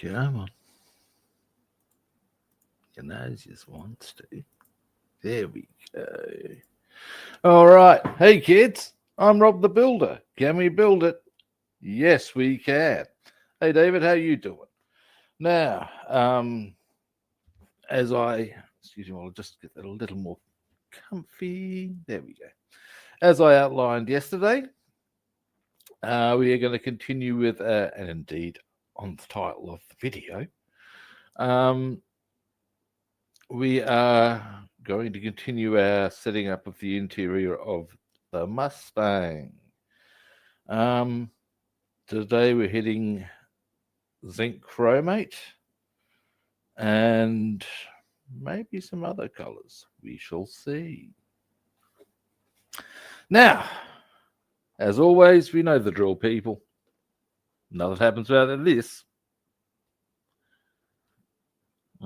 Come on. Your nose just wants to. There we go. All right. Hey, kids. I'm Rob the Builder. Can we build it? Yes, we can. Hey, David, how you doing? Now, excuse me, I'll just get that a little more comfy. There we go. As I outlined yesterday, we are going to continue with, and indeed on the title of the video, we are going to continue our setting up of the interior of the Mustang. Today we're hitting Zinc Chromate and maybe some other colors. We shall see. Now, as always, we know the drill, people. Nothing happens without this. I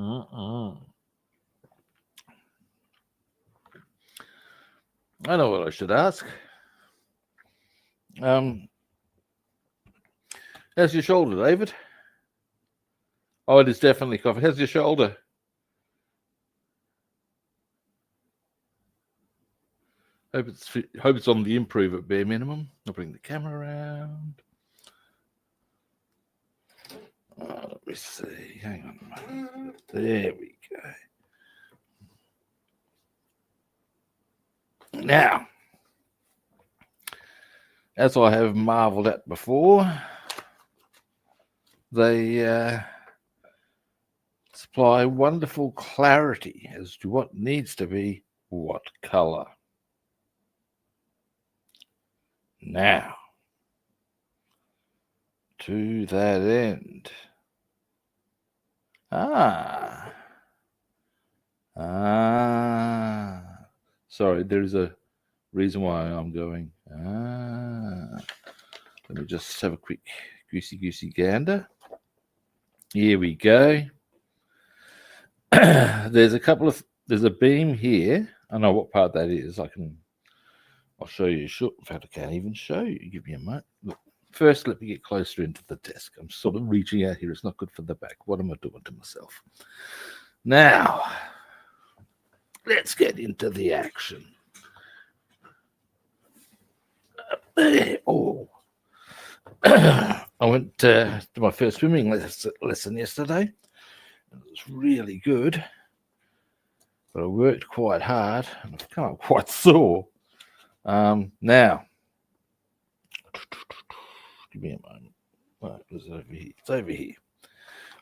know what I should ask. How's your shoulder, David? Oh, it is definitely coffee. How's your shoulder? Hope it's on the improve at bare minimum. I'll bring the camera around. Oh, let me see. Hang on a moment. There we go. Now, as I have marveled at before, they supply wonderful clarity as to what needs to be what color. Now, to that end, sorry, there's a reason why I'm going. Let me just have a quick goosey gander. Here we go. There's a beam here. I know what part that is. I'll show you short. In fact, I can't even show you. Give me a moment. Look, first, let me get closer into the desk. I'm sort of reaching out here. It's not good for the back. What am I doing to myself? Now, let's get into the action. Oh, I went to my first swimming lesson yesterday. It was really good, but I worked quite hard and I've come up quite sore. Now, give me a moment. Right, it's over here. It's over here.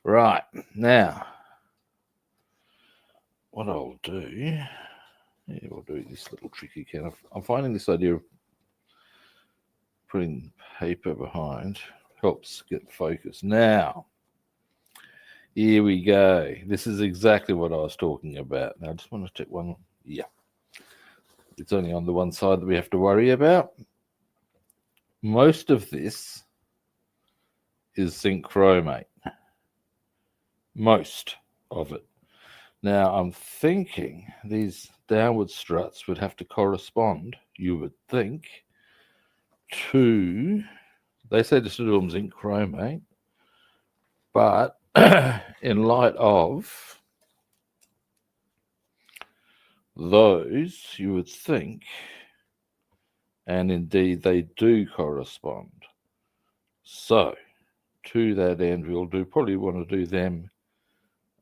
Right, now, what I'll do, we'll do this little trick again. I'm finding this idea of putting paper behind helps get focus. Now, here we go. This is exactly what I was talking about. Now, I just want to check one. Yeah. It's only on the one side that we have to worry about. Most of this is Zinc Chromate. Most of it. Now, I'm thinking these downward struts would have to correspond, you would think, to, they say just to do them Zinc Chromate, but in light of those, you would think, and indeed they do correspond. So, to that end, we'll probably want to do them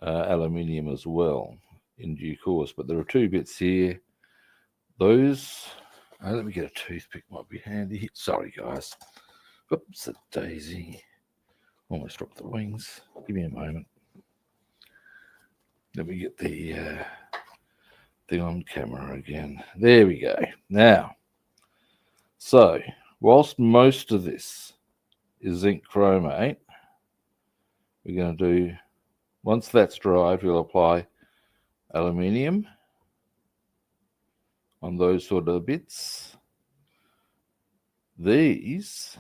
aluminium as well in due course. But there are two bits here. Those, let me get a toothpick, might be handy. Sorry, guys. Oops, a daisy. Almost dropped the wings. Give me a moment. Let me get the thing on camera again. There we go. Now, so whilst most of this is Zinc Chromate, we're going to do, once that's dried, we'll apply aluminium on those sort of bits. These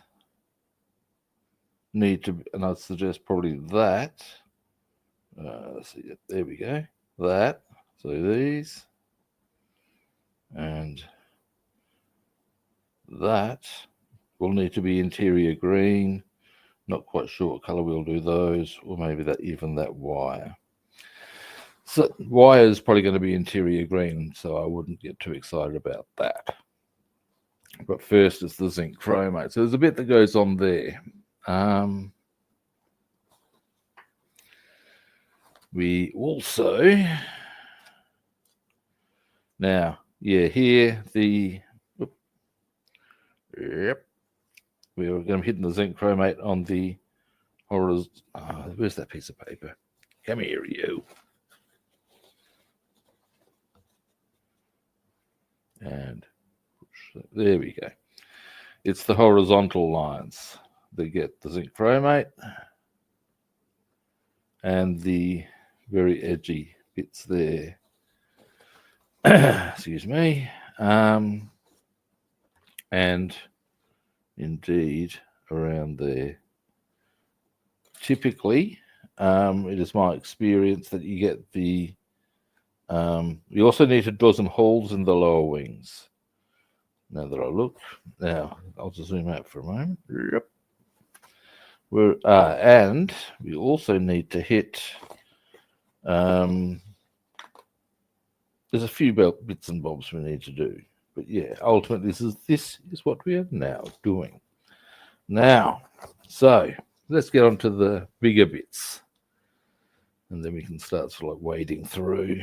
need to, and I'd suggest probably that. Let's see, there we go. That. So these and that will need to be interior green, Not quite sure what colour we'll do those, or maybe even that wire. So wire is probably going to be interior green, so I wouldn't get too excited about that. But first is the zinc chromate. So there's a bit that goes on there. We also, now, yeah, here yep, we are going to be hitting the zinc chromate on the horizontal. Where's that piece of paper? Come here, you. And there we go. It's the horizontal lines that get the zinc chromate and the very edgy bits there. Excuse me. And indeed around there. Typically, it is my experience that you get the you also need to draw some holes in the lower wings. Now that I look, now I'll just zoom out for a moment. Yep. And we also need to hit. There's a few bits and bobs we need to do, but yeah, ultimately this is what we are now doing. Now, so let's get on to the bigger bits, and then we can start sort of like wading through.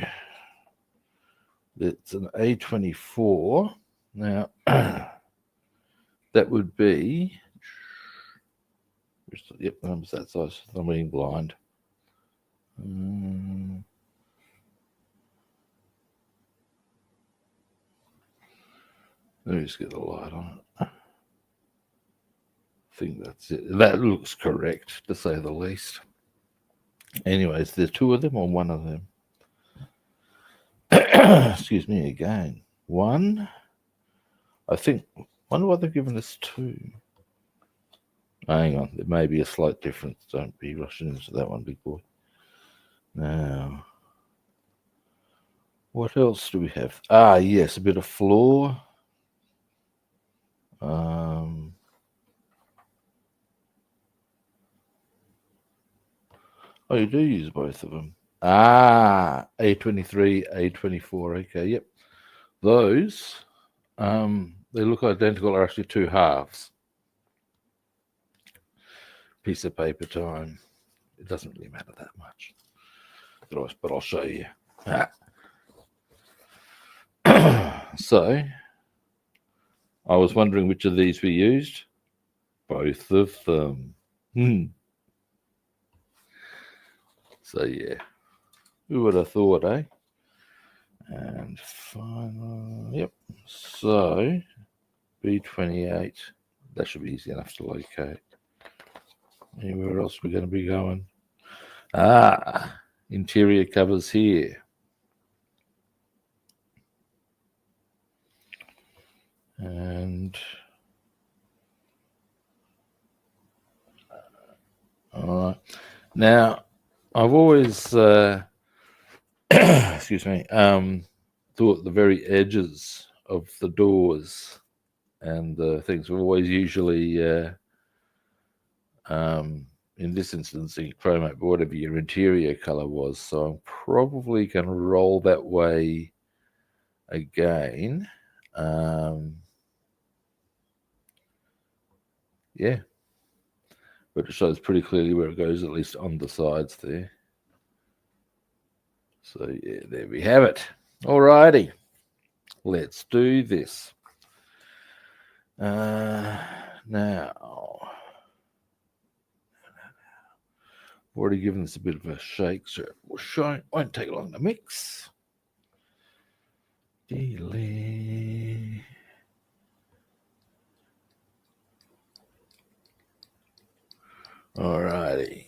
It's an A24. Now, that would be, yep, the number's that size. I'm being blind. Let me just get the light on it. I think that's it. That looks correct, to say the least. Anyways, there's two of them or one of them? Excuse me again. One. I think. Wonder why they've given us two. Hang on, there may be a slight difference. Don't be rushing into that one, big boy. Now, what else do we have? Ah, yes, a bit of floor. Oh, you do use both of them. Ah, A23, A24. Okay, yep. Those, they look identical. Are actually two halves. Piece of paper time. It doesn't really matter that much. But I'll show you. So, I was wondering which of these we used. Both of them. So, yeah. Who would have thought, eh? And final, yep. So, B28. That should be easy enough to locate. Anywhere else we're going to be going? Ah, interior covers here. And all right. Now, I've always, excuse me, thought the very edges of the doors and the things were always usually, in this instance, the chromate, but whatever your interior color was. So I'm probably going to roll that way again. Yeah. But it shows pretty clearly where it goes, at least on the sides there. So, yeah, there we have it. Alrighty. Let's do this. Now, I've already given this a bit of a shake, so it won't take long to mix. Delay. Alrighty.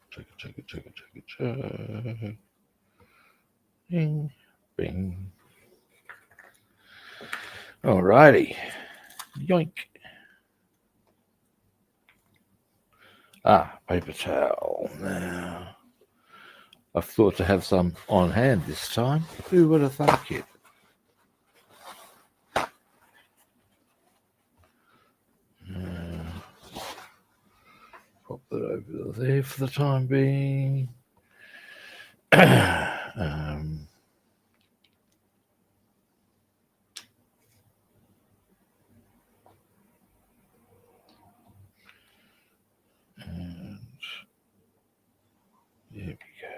Check it. Bing, bing. Alrighty. Yoink. Ah, paper towel. Now, I've thought to have some on hand this time. Who would have thunk it? that over there for the time being. And there we go.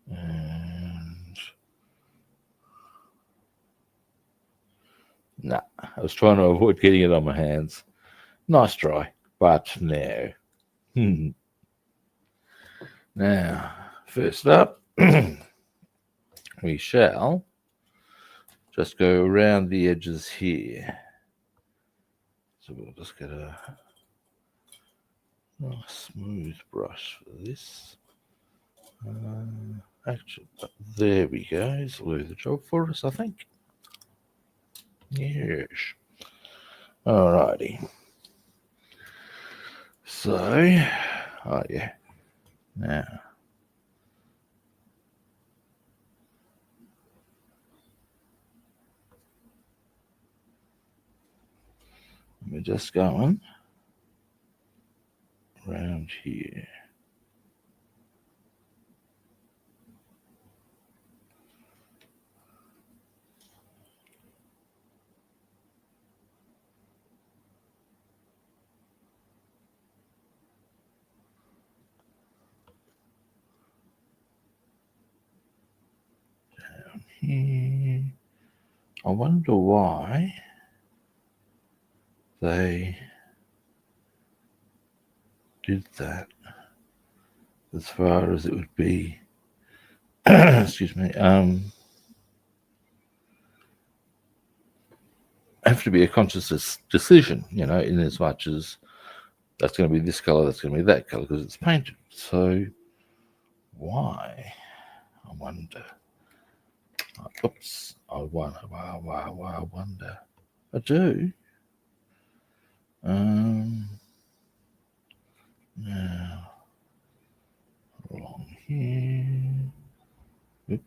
And nah, I was trying to avoid getting it on my hands. Nice try, but no. Now, first up, we shall just go around the edges here. So we'll just get a nice smooth brush for this. Actually, there we go. This will do the job for us, I think. Yes. Alrighty. So, oh yeah. Now, we're just going around here. Down here. I wonder why they did that as far as it would be. Excuse me. Have to be a conscious decision, you know, in as much as that's going to be this color, that's going to be that color, because it's painted. So why? I wonder. Oops. I wonder. Why? I wonder. I do. Now along here. Oop.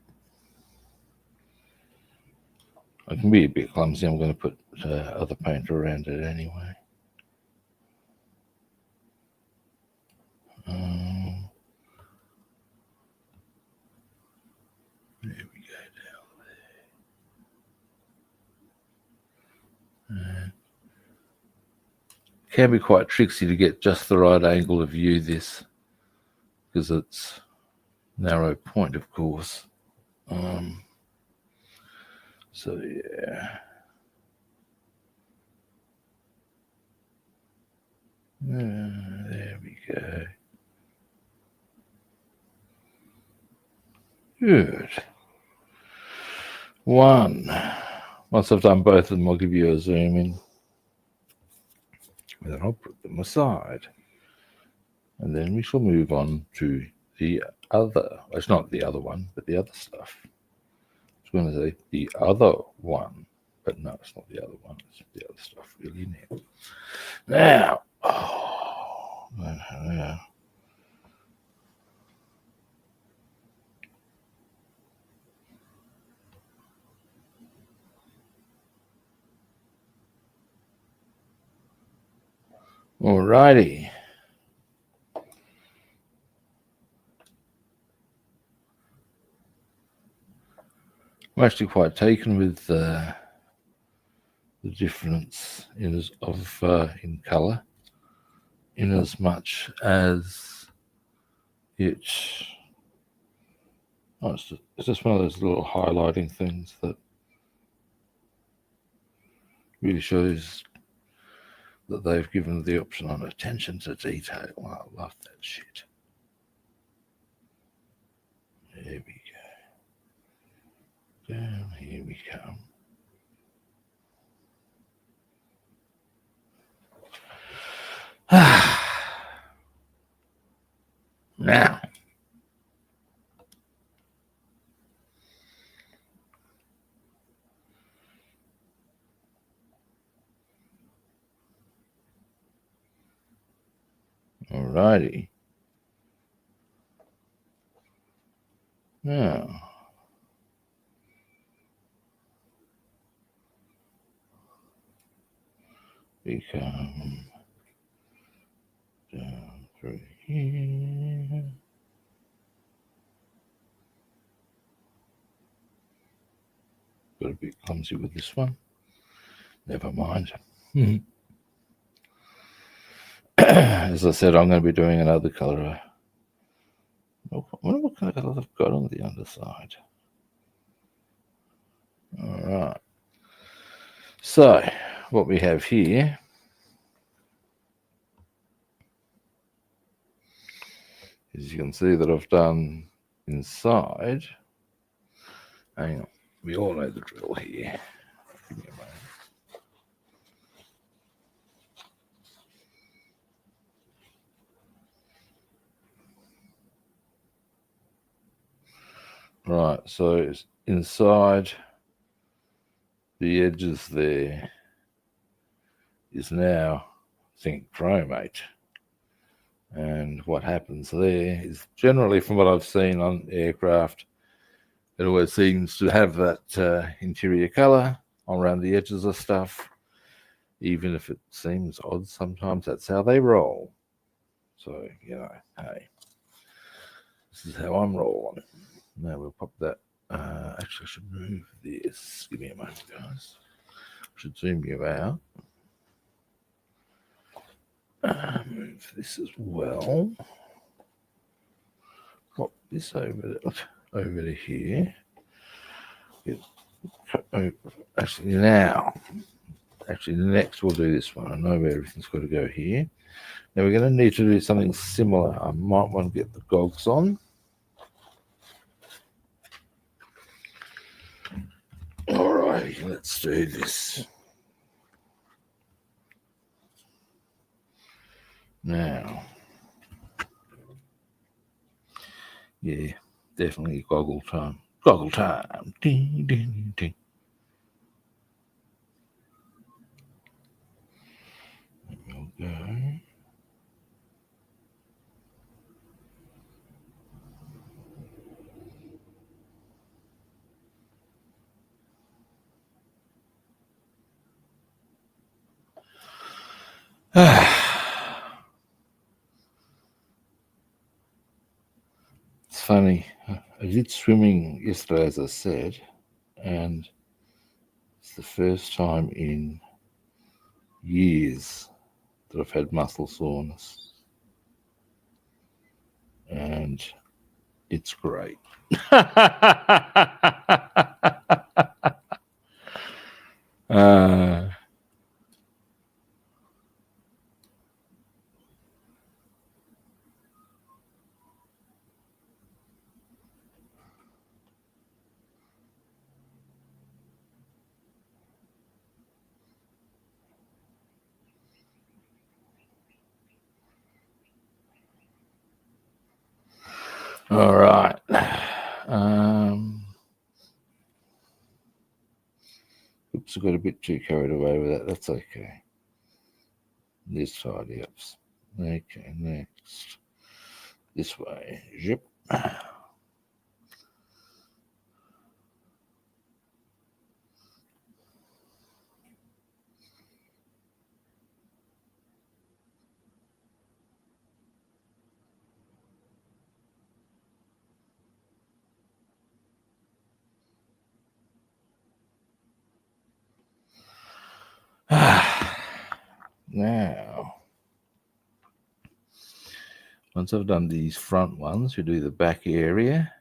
I can be a bit clumsy. I'm going to put other paint around it anyway. There we go down there. Can be quite tricksy to get just the right angle of view this, because it's narrow point, of course. So yeah. There we go. Good. One. Once I've done both of them, I'll give you a zoom in. And then I'll put them aside. And then we shall move on to the other. Well, it's not the other one, but the other stuff. I was going to say the other one. But no, it's not the other one. It's the other stuff really now. Now. Oh, yeah. Alrighty. I'm actually quite taken with the difference in color, in as much as it's just one of those little highlighting things that really shows that they've given the option on attention to detail. Well, I love that shit. There we go. Down here we come. Now, alrighty. Now, we come down through here. Got a bit clumsy with this one. Never mind. As I said, I'm going to be doing another colour. I wonder what kind of colour I've got on the underside. Alright. So, what we have here is you can see that I've done inside. Hang on. We all know the drill here. Give me a moment. Right, so it's inside the edges there is now Zinc Chromate. And what happens there is generally, from what I've seen on aircraft, it always seems to have that interior colour around the edges of stuff. Even if it seems odd sometimes, that's how they roll. So, you know, hey, this is how I'm rolling. Now we'll pop that. Actually, I should move this. Give me a moment, guys. I should zoom you out. Move this as well. Pop this over to here. Actually, next we'll do this one. I know where everything's got to go here. Now we're going to need to do something similar. I might want to get the gogs on. Alrighty, let's do this. Now, yeah, definitely goggle time. Goggle time. Ding, ding, ding. There we go. It's funny. I did swimming yesterday, as I said, and it's the first time in years that I've had muscle soreness, and it's great. All right. Oops, I got a bit too carried away with that. That's okay. There's tidy ups. Okay, next. This way. Zip. Now, once I've done these front ones, we do the back area.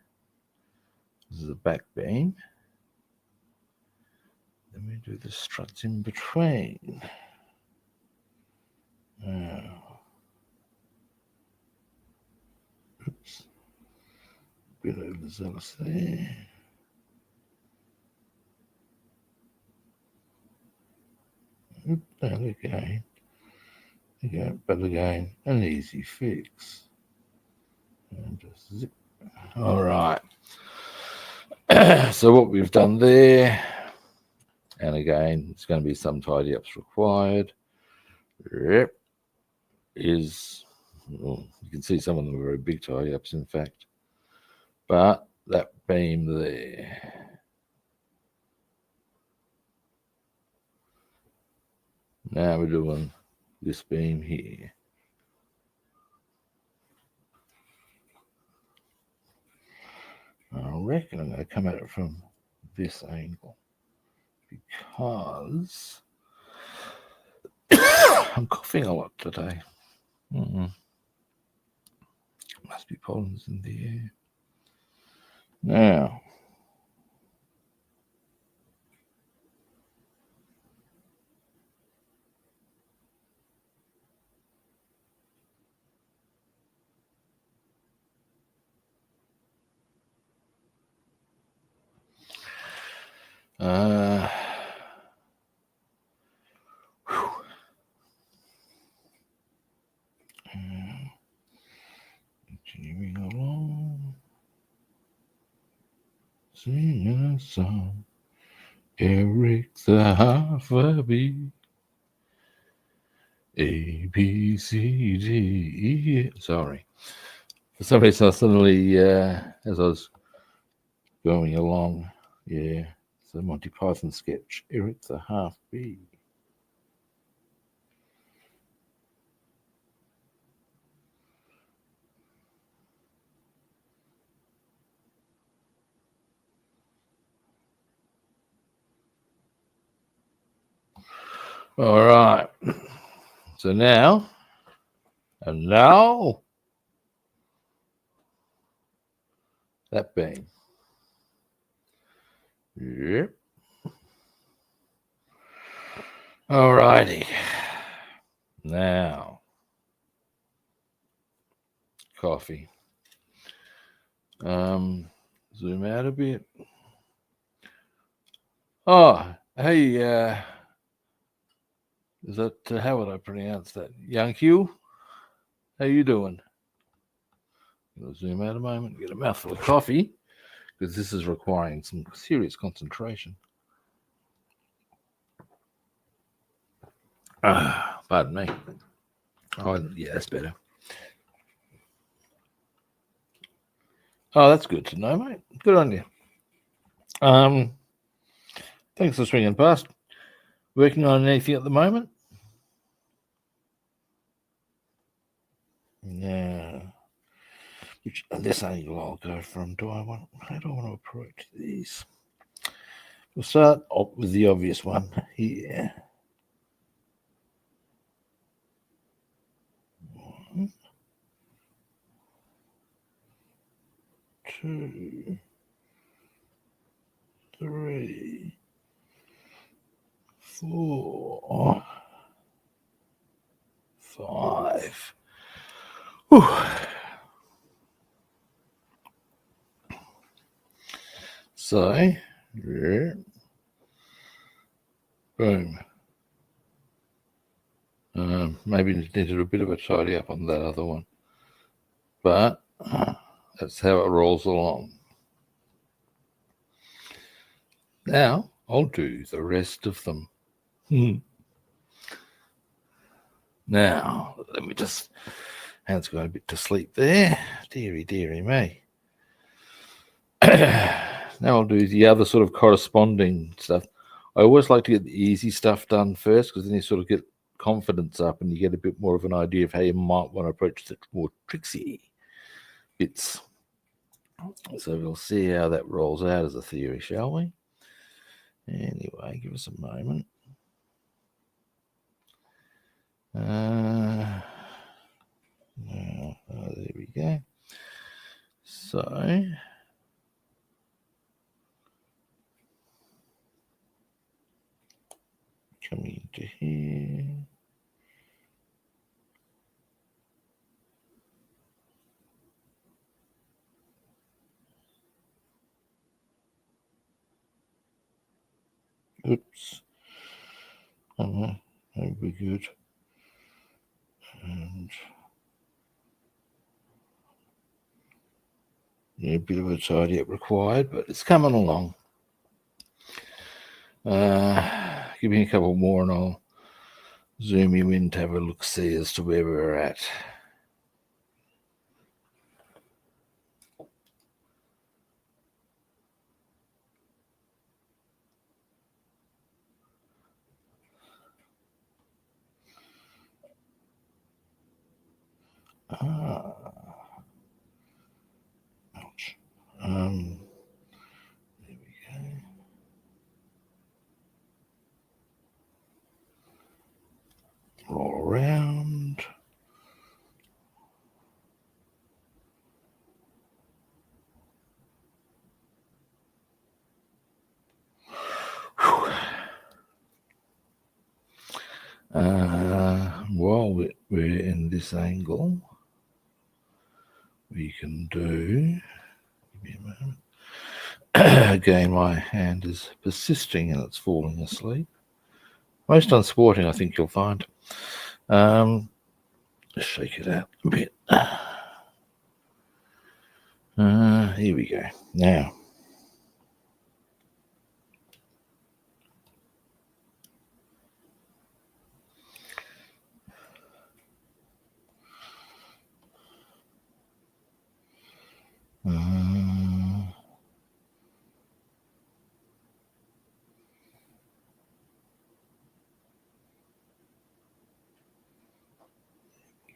This is the back beam. Then we do the struts in between. Now, oops, bit overzealous there. And again, but again, an easy fix. And just zip. All right. So what we've done there, and again, it's going to be some tidy ups required. Yep, is, well, you can see some of them are very big tidy ups, in fact. But that beam there. Now we're doing this beam here. I reckon I'm going to come at it from this angle because I'm coughing a lot today. Must be pollens in the air. Now, continuing along, singing a song, Eric the Hobby, A, B, C, D, E. Sorry. For some reason, I suddenly, as I was going along, it's a Monty Python sketch, Eric the Half B. All right. So now, that beam. Yep. All righty. Now, coffee. Zoom out a bit. Oh, hey, is that, how would I pronounce that? Young Hugh? How you doing? I'll zoom out a moment, get a mouthful of coffee, because this is requiring some serious concentration. Pardon me. Oh, yeah, that's better. Oh, that's good to know, mate. Good on you. Thanks for swinging past. Working on anything at the moment? Yeah. Which this angle I'll go from. How do I want to approach these? We'll start with the obvious one here. 1, 2, 3, 4, 5. Whew. So, yeah. Boom. Maybe needed a bit of a tidy up on that other one. But that's how it rolls along. Now, I'll do the rest of them. Now, let me just... Hand's going a bit to sleep there. Deary me. Now I'll do the other sort of corresponding stuff. I always like to get the easy stuff done first, because then you sort of get confidence up and you get a bit more of an idea of how you might want to approach the more tricksy bits. So we'll see how that rolls out as a theory, shall we? Anyway, give us a moment. There we go. So, coming into here. Oops. That would be good. And a bit of a tidy up required, but it's coming along. Give me a couple more and I'll zoom you in to have a look-see as to where we're at. Ouch. There we go. Roll around. While we're in this angle, we can do, give me a moment. Again, my hand is persisting and it's falling asleep. Most unsporting, I think you'll find. Just shake it out a bit. Here we go. Now,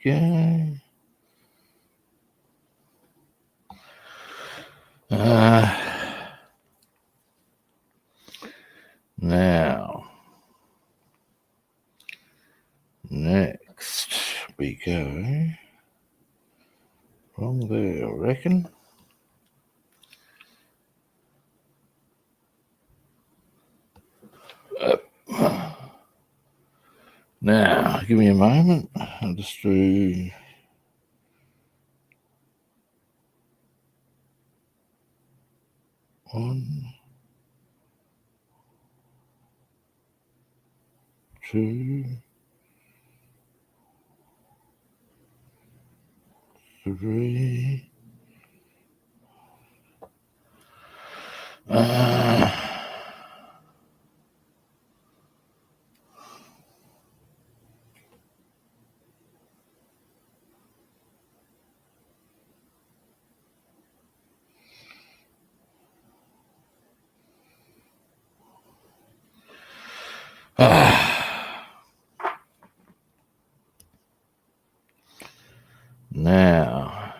okay. Now, next we go from there, I reckon. Now, give me a moment. I'll just do one, two, three. Now,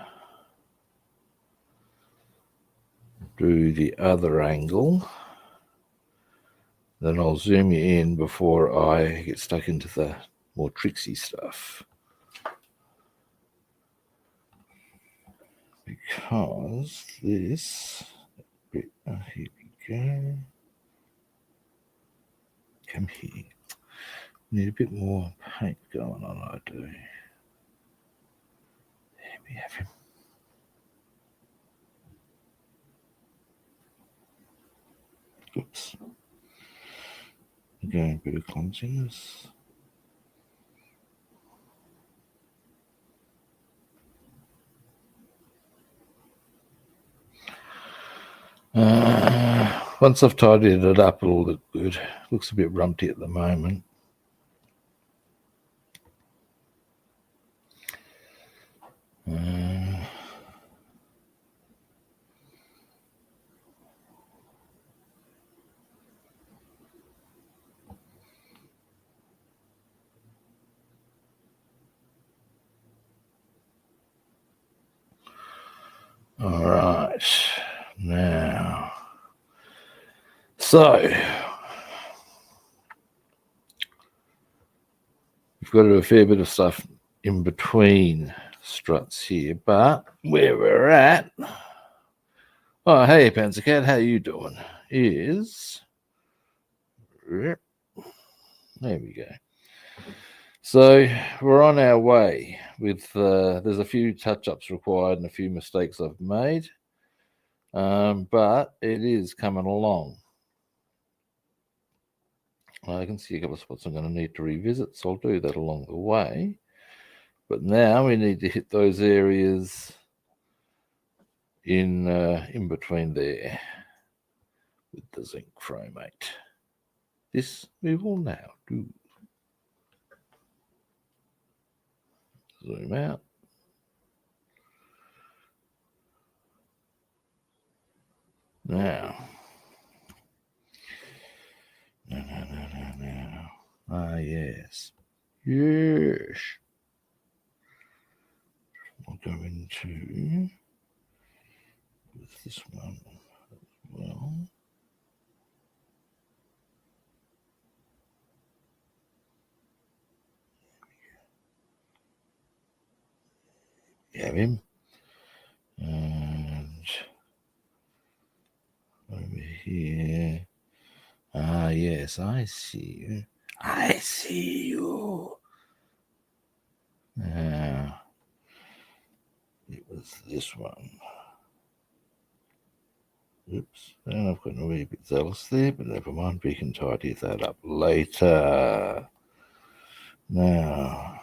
do the other angle. Then I'll zoom you in before I get stuck into the more tricksy stuff. Because this bit, here we go. Come here. Need a bit more paint going on, I do. There we have him. Oops. Again, a bit of clumsiness. Once I've tidied it up, it'll look good. Looks a bit rumpty at the moment. All right, now, so we've got to do a fair bit of stuff in between struts here, but where we're at, oh, hey, Panzercat, how you doing? Is, there we go. So we're on our way with, there's a few touch-ups required and a few mistakes I've made, but it is coming along. I can see a couple of spots I'm going to need to revisit, so I'll do that along the way. But now we need to hit those areas in between there with the zinc chromate. This we will now do. Zoom out. Now. No. Ah, yes. Yes. I'll go into with this one as well. Have him. And over here. Ah, yes, I see you. I see you. Now, it was this one. Oops, and I've gotten a wee bit zealous there, but never mind, we can tidy that up later. Now,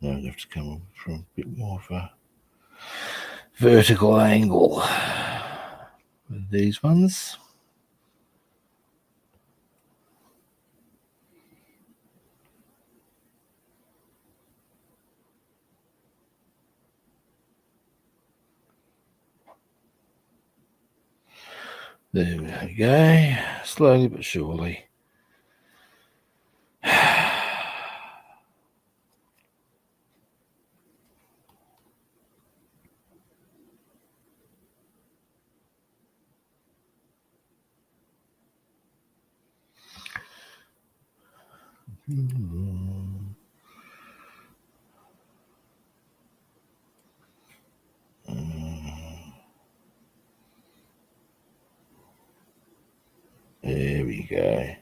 now I have to come up from a bit more of a vertical angle with these ones. There we go, slowly but surely. There we go.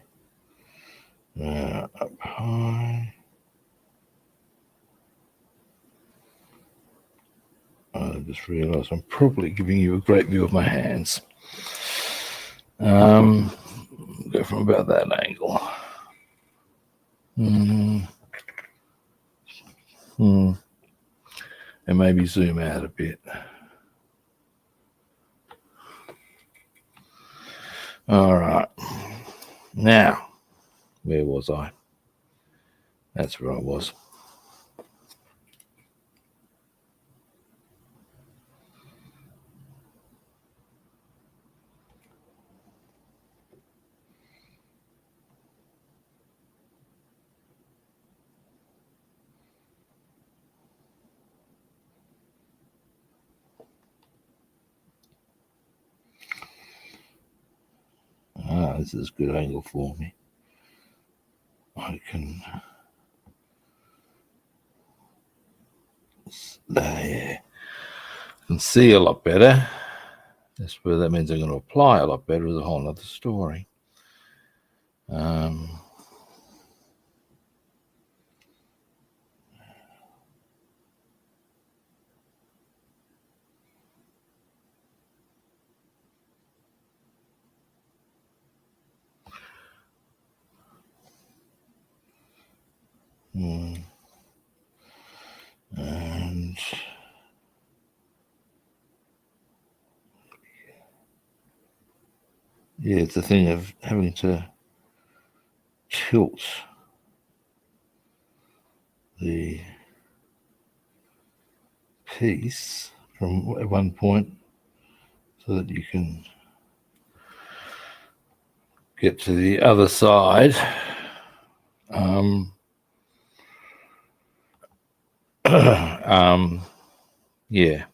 Now up high. I just realised I'm probably giving you a great view of my hands. Go from about that angle. And maybe zoom out a bit. All right. Now, where was I? That's where I was. This is a good angle for me. I can see a lot better. That's where that means I'm going to apply a lot better is a whole other story. And yeah, it's a thing of having to tilt the piece from one point so that you can get to the other side. Yeah,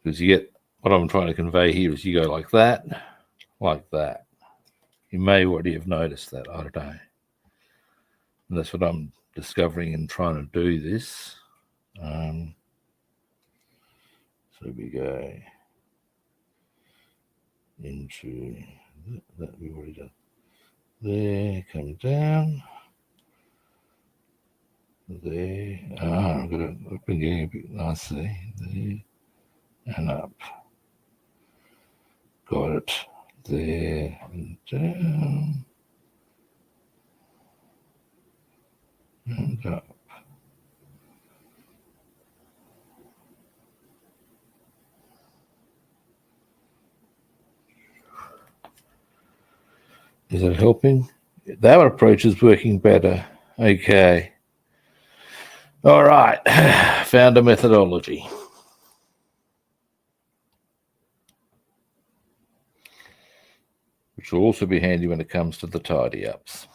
because you get what I'm trying to convey here is you go like that. You may already have noticed that, I don't know. And that's what I'm discovering in trying to do this. So we go into that we already done. There, come down. There. I've been getting a bit nicely. There and up. Got it. There and down. And up. Is that helping? That approach is working better. Okay. All right, found a methodology. Which will also be handy when it comes to the tidy-ups.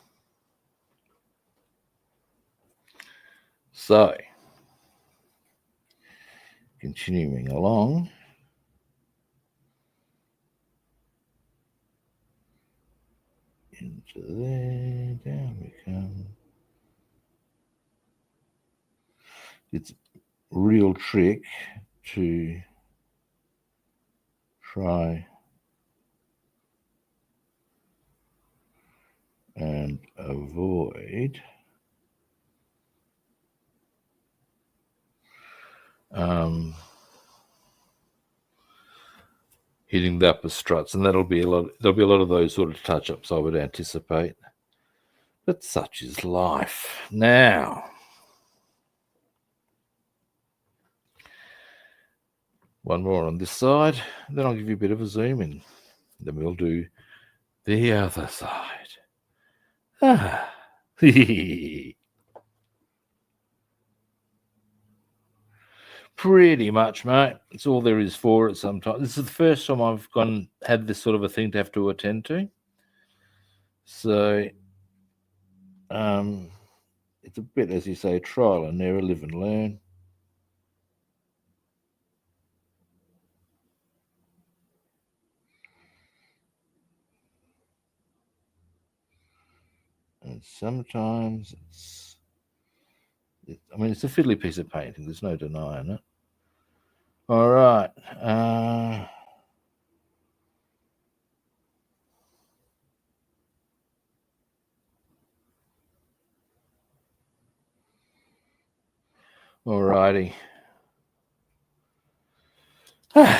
So, continuing along. Into there, down we come. It's a real trick to try and avoid hitting the upper struts, and there'll be a lot of those sort of touch-ups, I would anticipate. But such is life. Now, one more on this side, then I'll give you a bit of a zoom in. Then we'll do the other side. Ah. Pretty much, mate. It's all there is for it sometimes. This is the first time I've had this sort of a thing to have to attend to. So, it's a bit, as you say, trial and error, live and learn. And sometimes it's a fiddly piece of painting. There's no denying it. All right. All righty. Bring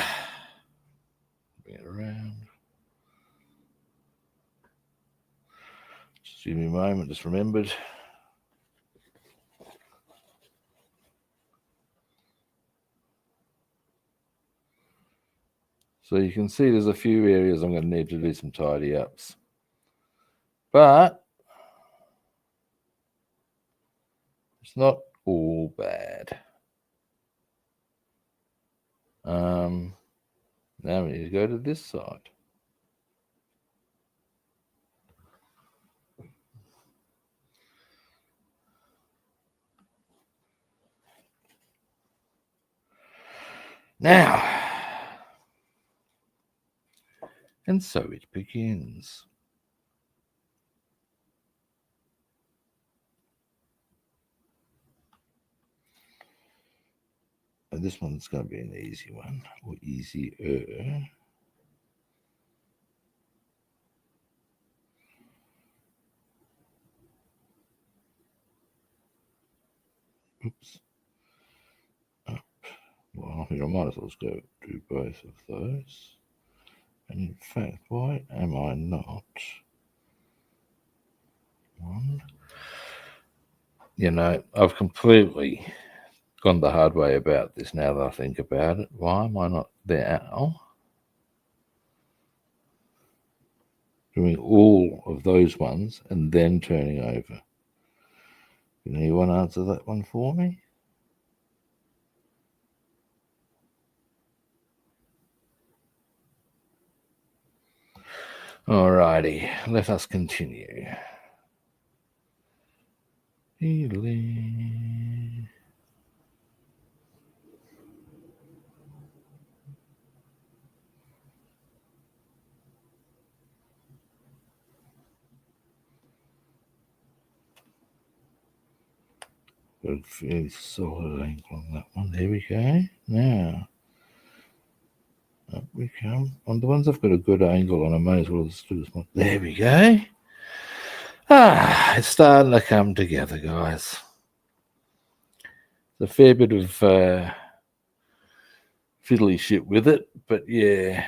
it around. Just give me a moment. Just remembered. So you can see there's a few areas I'm going to need to do some tidy ups. But it's not all bad. Now we need to go to this side. Now, and so it begins. And this one's going to be an easy one, or easier. Oops. Up. Well, I might as well go do both of those. And in fact, why am I not? One. You know, I've completely gone the hard way about this now that I think about it. Why am I not there? Doing all of those ones and then turning over. Can anyone answer that one for me? Alrighty, let us continue. Got a fairly solid angle on that one. There we go. Now, up we come. On the ones I've got a good angle on, I may as well just do this one. There we go. It's starting to come together, guys. There's a fair bit of fiddly shit with it, but yeah,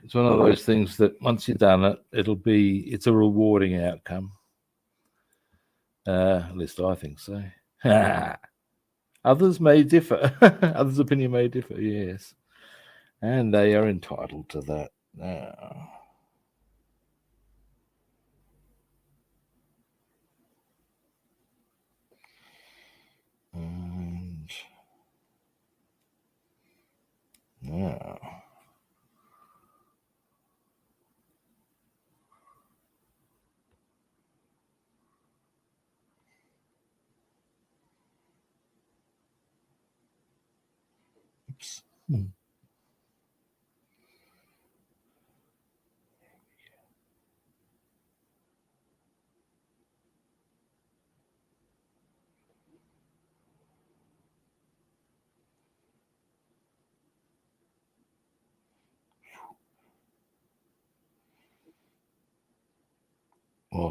it's one of those things that once you've done it, it's a rewarding outcome. At least I think so. Others may differ. Others' opinion may differ, yes. And they are entitled to that. Now, Whilst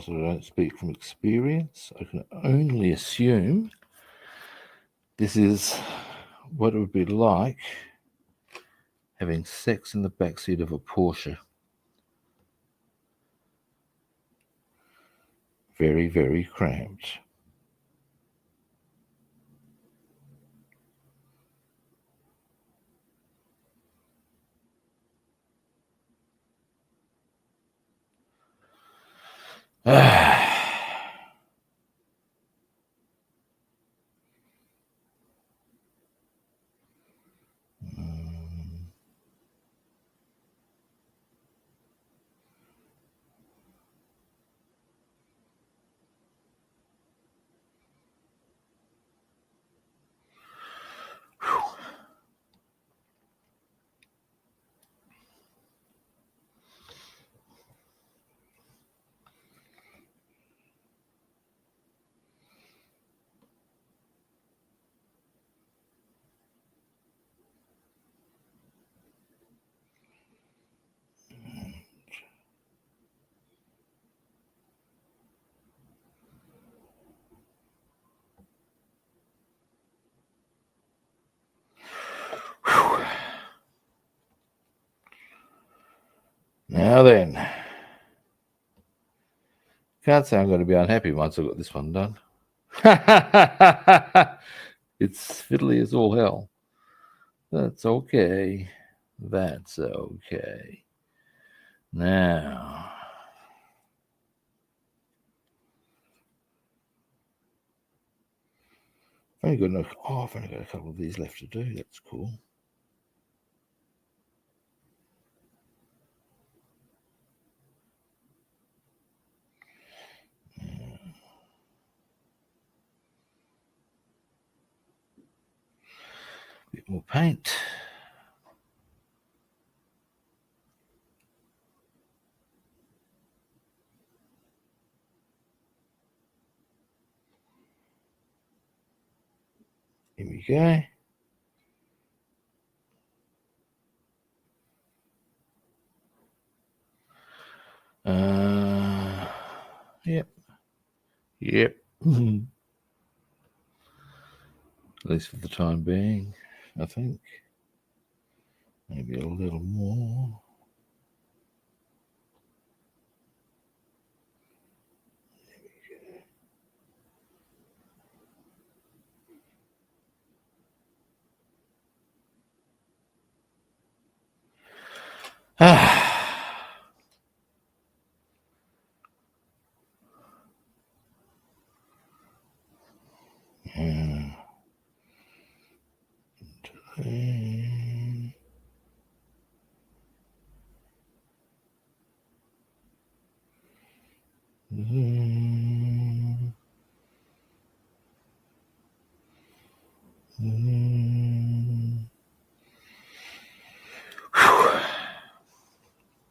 I don't speak from experience, I can only assume this is what it would be like having sex in the backseat of a Porsche. Very, very cramped. Now then, can't say I'm going to be unhappy once I've got this one done. It's fiddly as all hell. That's okay. That's okay. Now, I've only got a couple of these left to do. That's cool. Bit more paint. Here we go. Yep. Yep. At least for the time being, I think. Maybe a little more.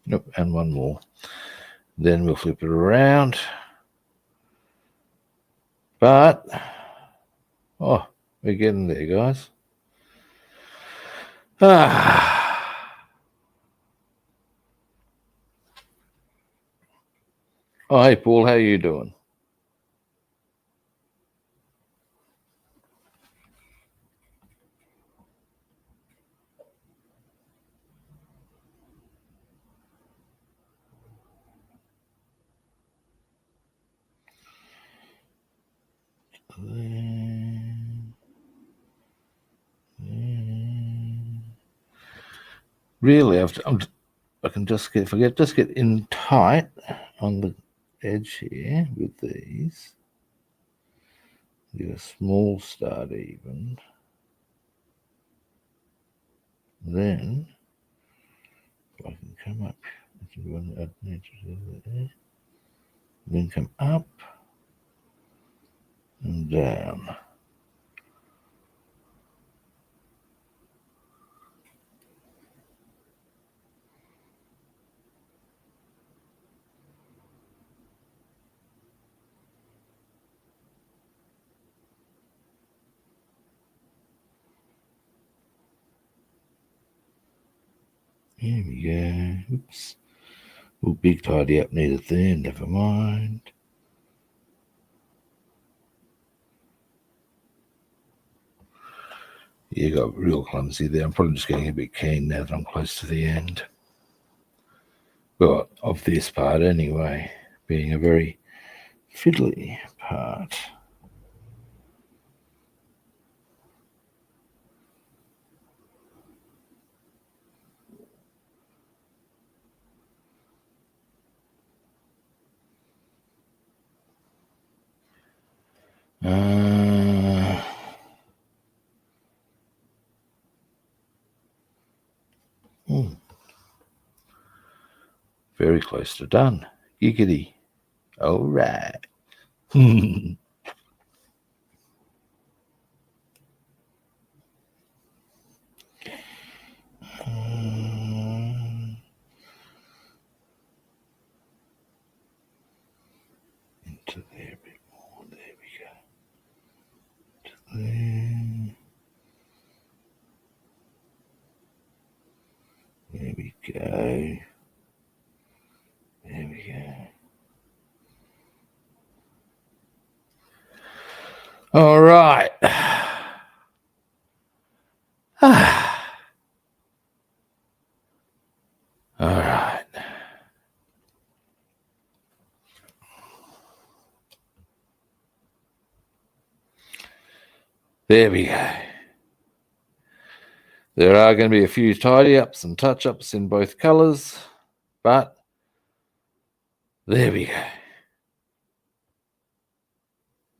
Nope, and one more. Then we'll flip it around. But, oh, we're getting there, guys. Oh, hey, Paul, how are you doing? Really, I can just get, just get in tight on the edge here with these. Get a small start even. Then, if I can come up, then come up and down. Here we go. Oops. Oh, big tidy up needed there. Never mind. You got real clumsy there. I'm probably just getting a bit keen now that I'm close to the end. But of this part anyway, being a very fiddly part. Very close to done. Giggity. All right. Into there a bit more. There we go. There. There we go. There we go. All right. All right. There we go. There are going to be a few tidy ups and touch ups in both colours, but there we go.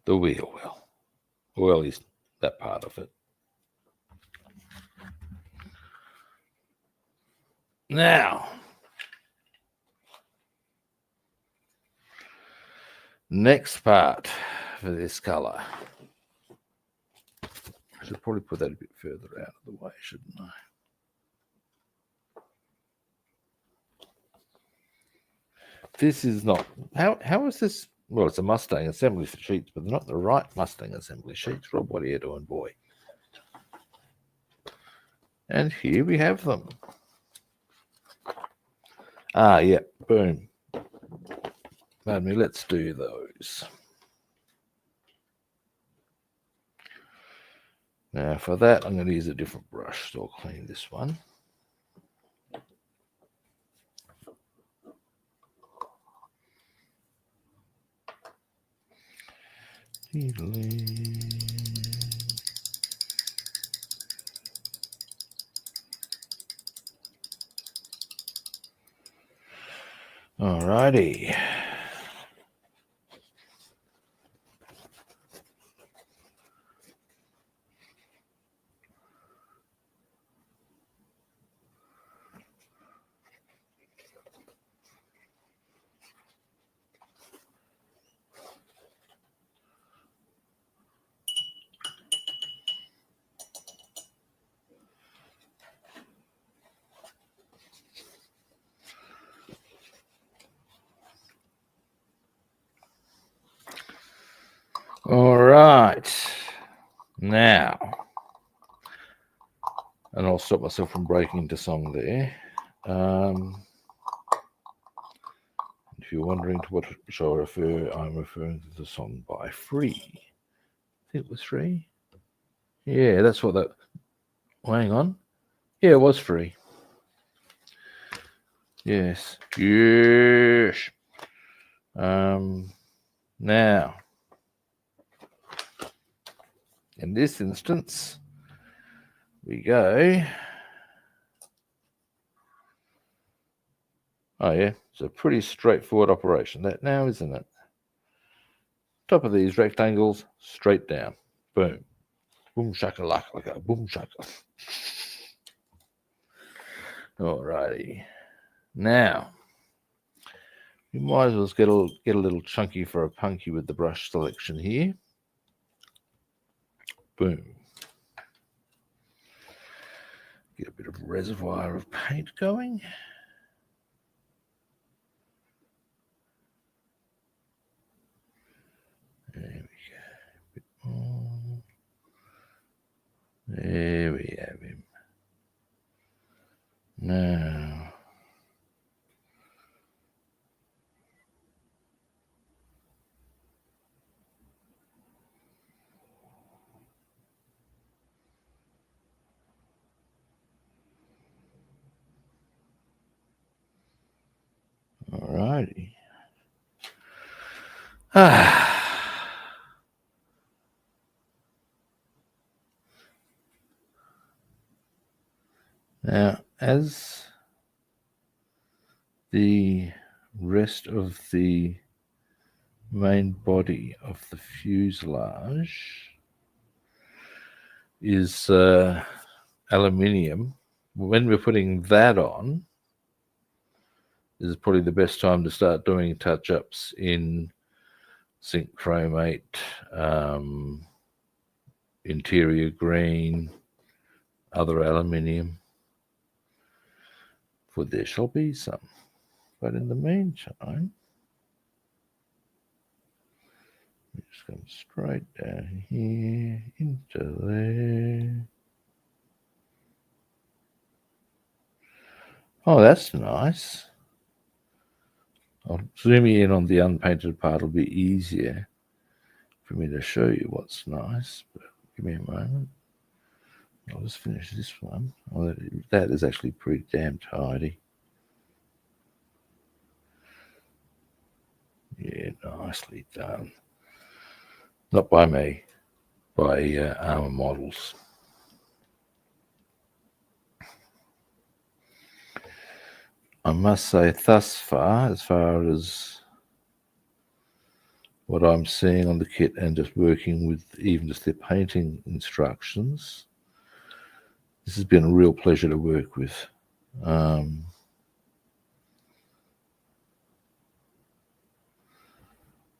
The wheel well. Well is that part of it. Now, next part for this colour. I should probably put that a bit further out of the way, shouldn't I? This is not... How is this... Well, it's a Mustang assembly sheets, but they're not the right Mustang assembly sheets. Rob, what are you doing, boy? And here we have them. Ah, yeah, boom. Pardon me, let's do those. Now, for that, I'm going to use a different brush, so I'll clean this one. Alrighty. All right. Now, and I'll stop myself from breaking into song there. If you're wondering to what show I refer, I'm referring to the song by Free. I think it was Free. Yeah, that's what that... Oh, hang on. Yeah, it was Free. Yes. Yes. Now, in this instance, we go... Oh, yeah, it's a pretty straightforward operation, that now, isn't it? Top of these rectangles, straight down. Boom. Boom shakalaka, boom shaka. Alrighty. Now, we might as well get a little chunky for a punky with the brush selection here. Boom. Get a bit of reservoir of paint going. There we go. A bit more. There we have him. Now, Alrighty. Ah. Now, as the rest of the main body of the fuselage is aluminium, when we're putting that on, this is probably the best time to start doing touch-ups in zinc chromate, interior green, other aluminium, for there shall be some. But in the meantime, we just come straight down here into there. Oh, that's nice. I'll zoom in on the unpainted part. It'll be easier for me to show you what's nice. But give me a moment. I'll just finish this one. Oh, that is actually pretty damn tidy. Yeah, nicely done. Not by me, by Arma Models. I must say, thus far as what I'm seeing on the kit and just working with even just the painting instructions, this has been a real pleasure to work with.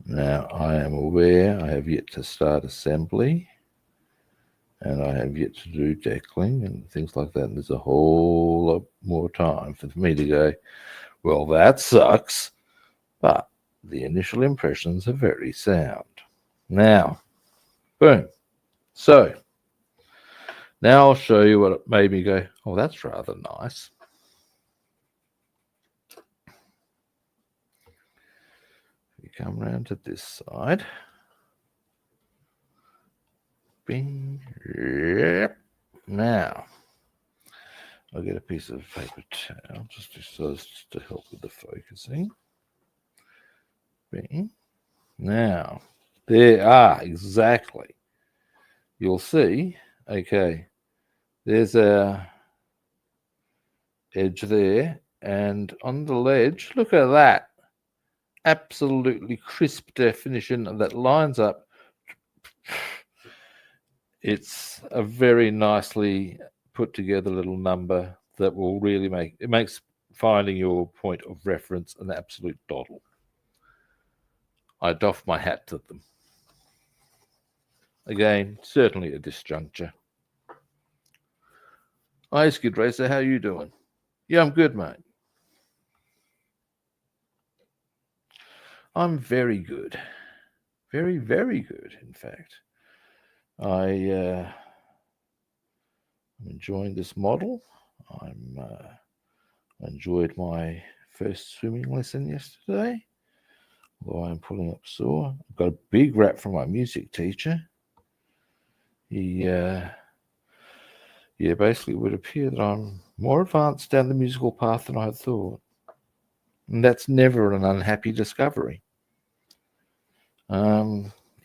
Now, I am aware I have yet to start assembly, and I have yet to do deckling and things like that. And there's a whole lot more time for me to go, well, that sucks. But the initial impressions are very sound. Now, boom. So, now I'll show you what it made me go, oh, that's rather nice. You come around to this side. Bing. Yep. Now, I'll get a piece of paper towel just to help with the focusing. Bing. Now, there are exactly. You'll see, okay, there's a edge there, and on the ledge, look at that. Absolutely crisp definition that lines up. It's a very nicely put together little number that will really makes finding your point of reference an absolute doddle. I doff my hat to them. Again, certainly a disjuncture. Hi, Skid Racer, how you doing? Yeah, I'm good, mate. I'm very good. Very, very good, in fact. I'm enjoying this model. I enjoyed my first swimming lesson yesterday, although I'm pulling up sore. I've got a big rap from my music teacher. He basically would appear that I'm more advanced down the musical path than I had thought. And that's never an unhappy discovery.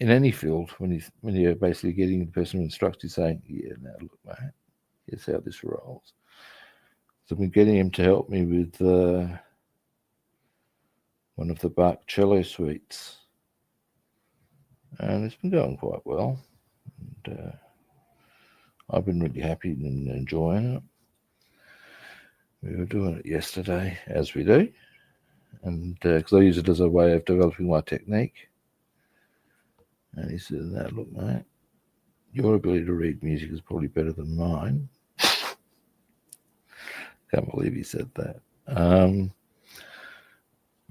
In any field, when you're basically getting the person who instructs you saying, yeah, now look, mate, here's how this rolls. So I've been getting him to help me with one of the Bach cello suites. And it's been going quite well. And I've been really happy and enjoying it. We were doing it yesterday, as we do. And because I use it as a way of developing my technique. And he said, now look, mate, your ability to read music is probably better than mine. Can't believe he said that.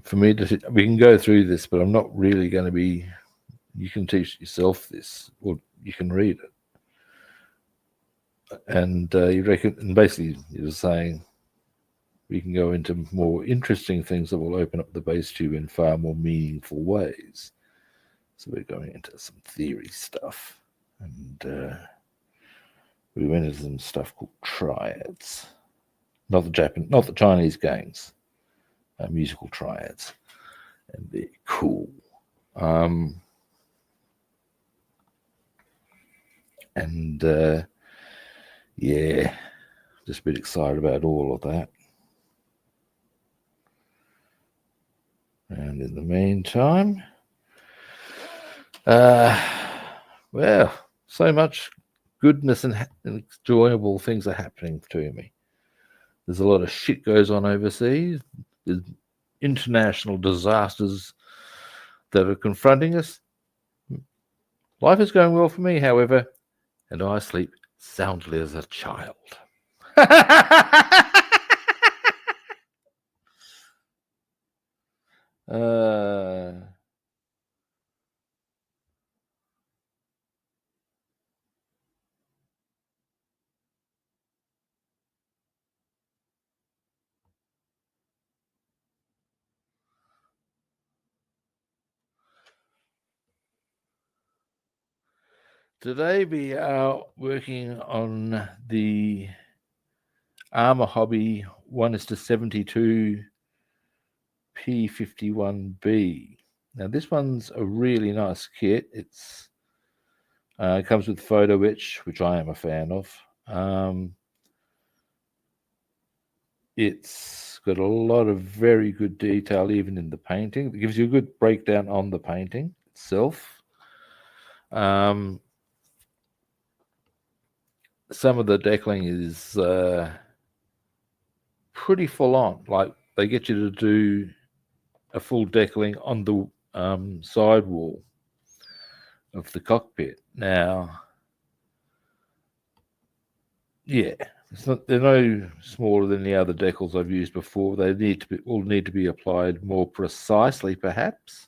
For me, we can go through this, but I'm not really going to be, you can teach yourself this, or you can read it. And you reckon, and basically you're saying we can go into more interesting things that will open up the bass tube in far more meaningful ways. So we're going into some theory stuff, and we went into some stuff called triads, not the Chinese gangs, musical triads. and they're cool. Yeah, just a bit excited about all of that. And in the meantime, well, so much goodness and enjoyable things are happening to me. There's a lot of shit goes on overseas. There's international disasters that are confronting us. Life is going well for me, however, and I sleep soundly as a child. Today we are working on the Arma Hobby 1:72 P-51B. Now this one's a really nice kit. It comes with photo etch, which I am a fan of. It's got a lot of very good detail even in the painting. It gives you a good breakdown on the painting itself. Some of the deckling is pretty full on. Like they get you to do a full deckling on the sidewall of the cockpit. Now, yeah, they're no smaller than the other decals I've used before. They all need to be applied more precisely, perhaps.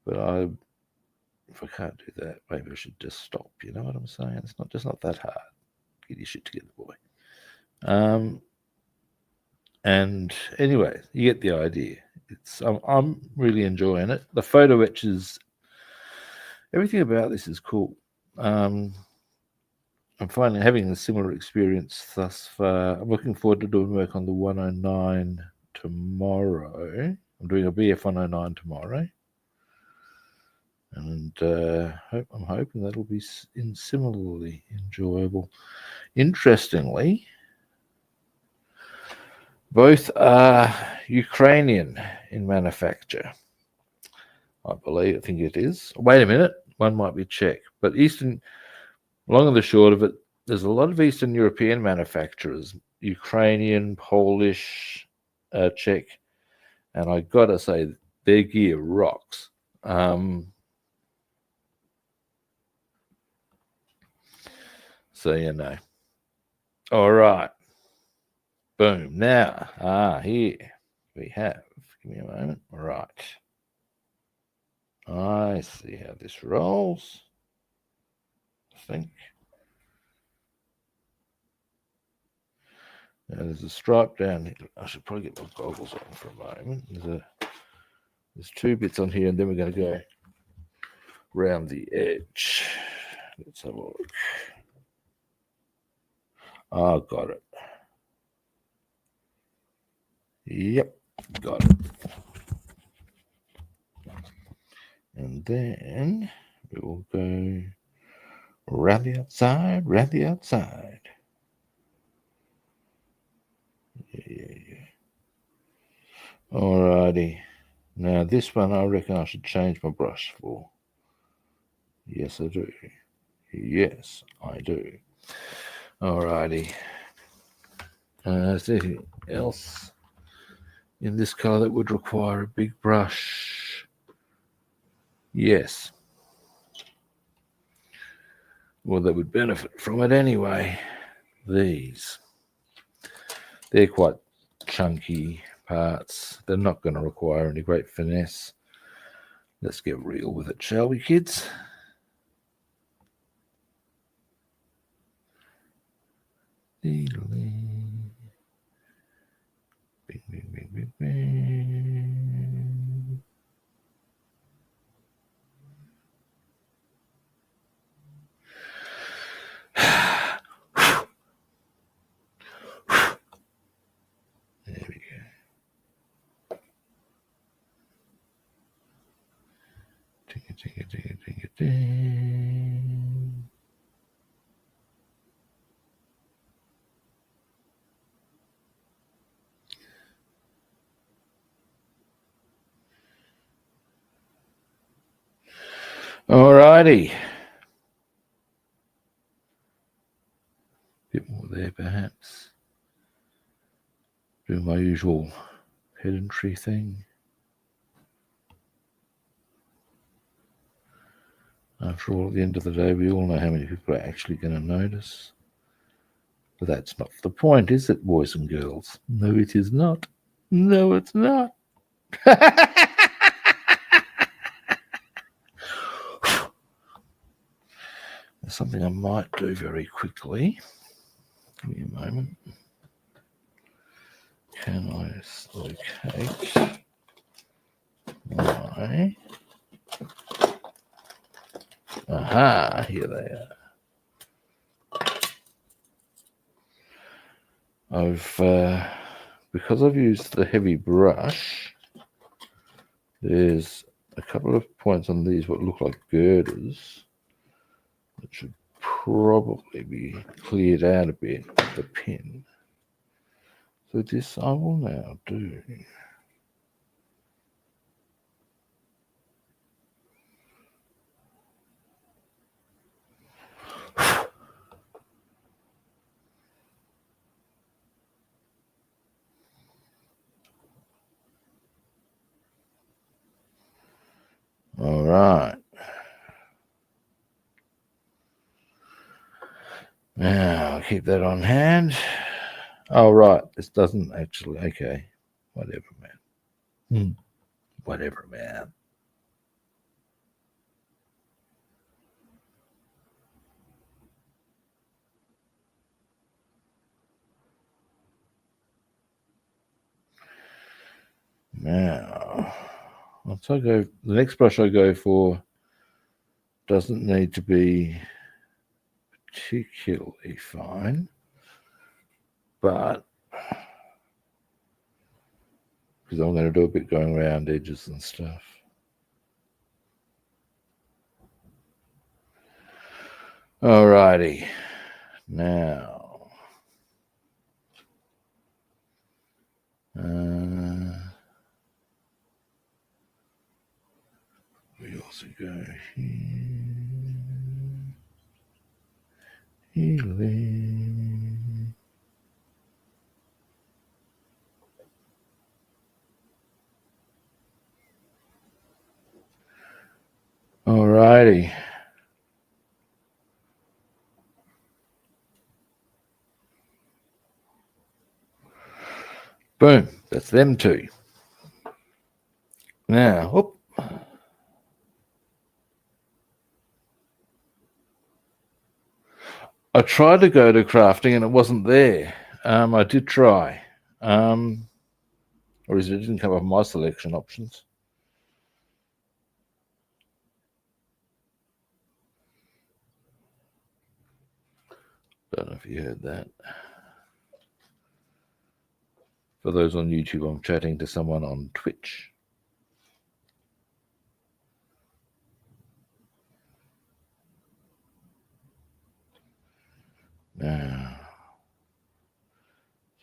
But if I can't do that, maybe I should just stop. You know what I'm saying? It's not that hard. Get your shit together, boy. And anyway, you get the idea. I'm really enjoying it. The photo etches, everything about this is cool. I'm having a similar experience thus far. I'm looking forward to doing work on the 109 tomorrow. I'm doing a BF 109 tomorrow. And I'm hoping that'll be similarly enjoyable. Interestingly, both are Ukrainian in manufacture. I think it is. Wait a minute, one might be Czech. But long and the short of it, there's a lot of Eastern European manufacturers, Ukrainian, Polish, Czech, and I gotta say, their gear rocks. So you know. All right. Boom. Now, here we have. Give me a moment. All right. I see how this rolls. I think. Now there's a stripe down here. I should probably get my goggles on for a moment. There's two bits on here, and then we're going to go around the edge. Let's have a look. Got it. Yep, got it. And then we will go around the outside, Yeah. Alrighty. Now this one I reckon I should change my brush for. Yes, I do. Yes, I do. Alrighty. Is there anything else in this color that would require a big brush? Yes. Well, that would benefit from it anyway. These. They're quite chunky parts. They're not going to require any great finesse. Let's get real with it, shall we, kids? Bing, bing, bing, bing, bing. There we go. Alrighty. Bit more there, perhaps. Do my usual pedantry thing. After all, at the end of the day, we all know how many people are actually going to notice. But that's not the point, is it, boys and girls? No, it is not. No, it's not. There's something I might do very quickly. Give me a moment. Can I locate my... Aha, here they are. Because I've used the heavy brush, there's a couple of points on these what look like girders that should probably be cleared out a bit with the pin. So this I will now do. All right. Now I'll keep that on hand. Oh, right. This doesn't actually. Okay. Whatever, man. Whatever, man. Now, once I go, the next brush I go for doesn't need to be particularly fine, but because I'm going to do a bit going around edges and stuff. Alrighty, now we also go healing. Alrighty. Boom, that's them two. Now, whoop. I tried to go to crafting and it wasn't there. I did try. Or is it didn't come up with my selection options. Don't know if you heard that. For those on YouTube, I'm chatting to someone on Twitch. Now,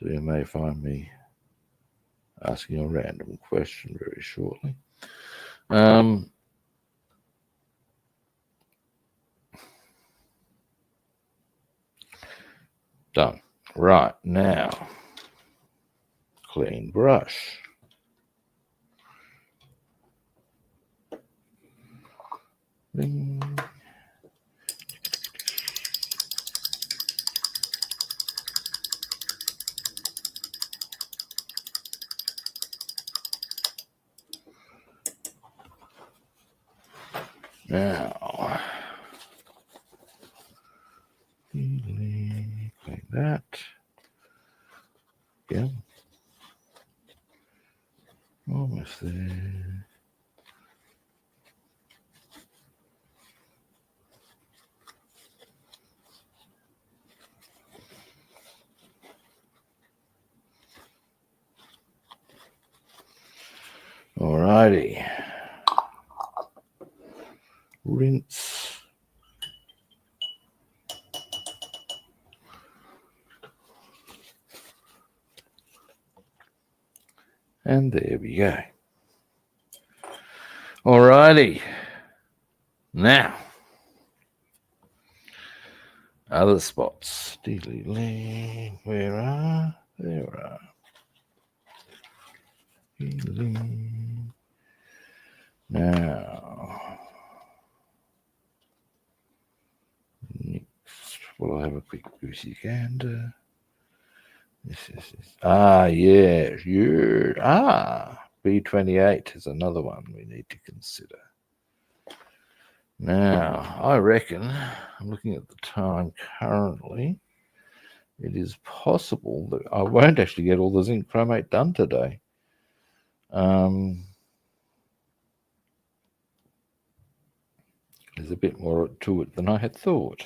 so you may find me asking a random question very shortly. Done. Right, now, clean brush. Bing. Now, clean that. Yeah. Almost there. Alrighty. And there we go. Alrighty. Now, other spots. Where are? There are. Now, next, we'll have a quick goosey gander. This. Yes. B-28 is another one we need to consider. Now, I reckon, I'm looking at the time currently, it is possible that I won't actually get all the zinc chromate done today. There's a bit more to it than I had thought.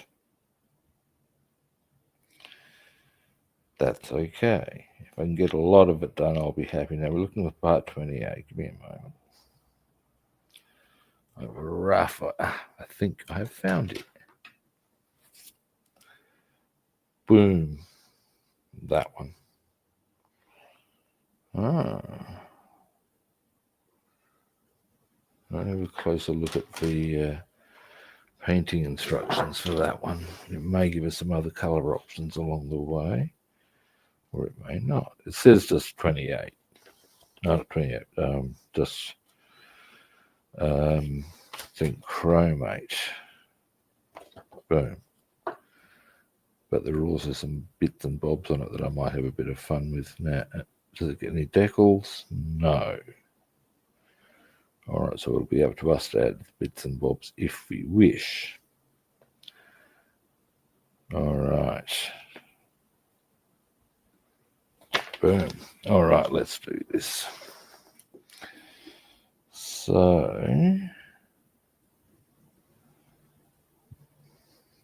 That's okay. If I can get a lot of it done, I'll be happy. Now we're looking at part 28. Give me a moment. I have a rough, I think I have found it. Boom. That one. I'll have a closer look at the painting instructions for that one. It may give us some other color options along the way, or it may not. It says just 28. Not 28, just Zinc Chromate. Boom. But there are also some bits and bobs on it that I might have a bit of fun with. Now, does it get any decals? No. All right, so it'll be up to us to add bits and bobs if we wish. All right. Boom. All right, let's do this. So,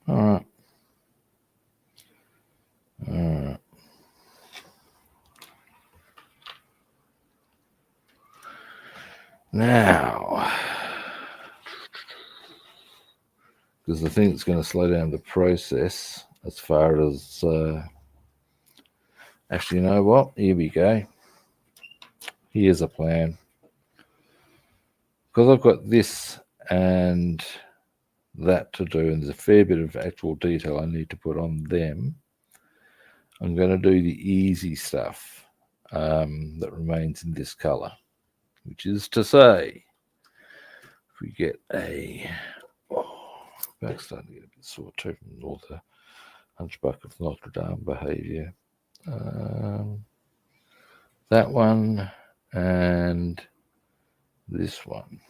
all right. Now, because the thing that's going to slow down the process as far as, actually, you know what? Here we go. Here's a plan. Because I've got this and that to do, and there's a fair bit of actual detail I need to put on them, I'm going to do the easy stuff that remains in this color, which is to say, if we get a, back's starting to get a bit sore too from all the Hunchback of Notre Dame behavior. That one and this one.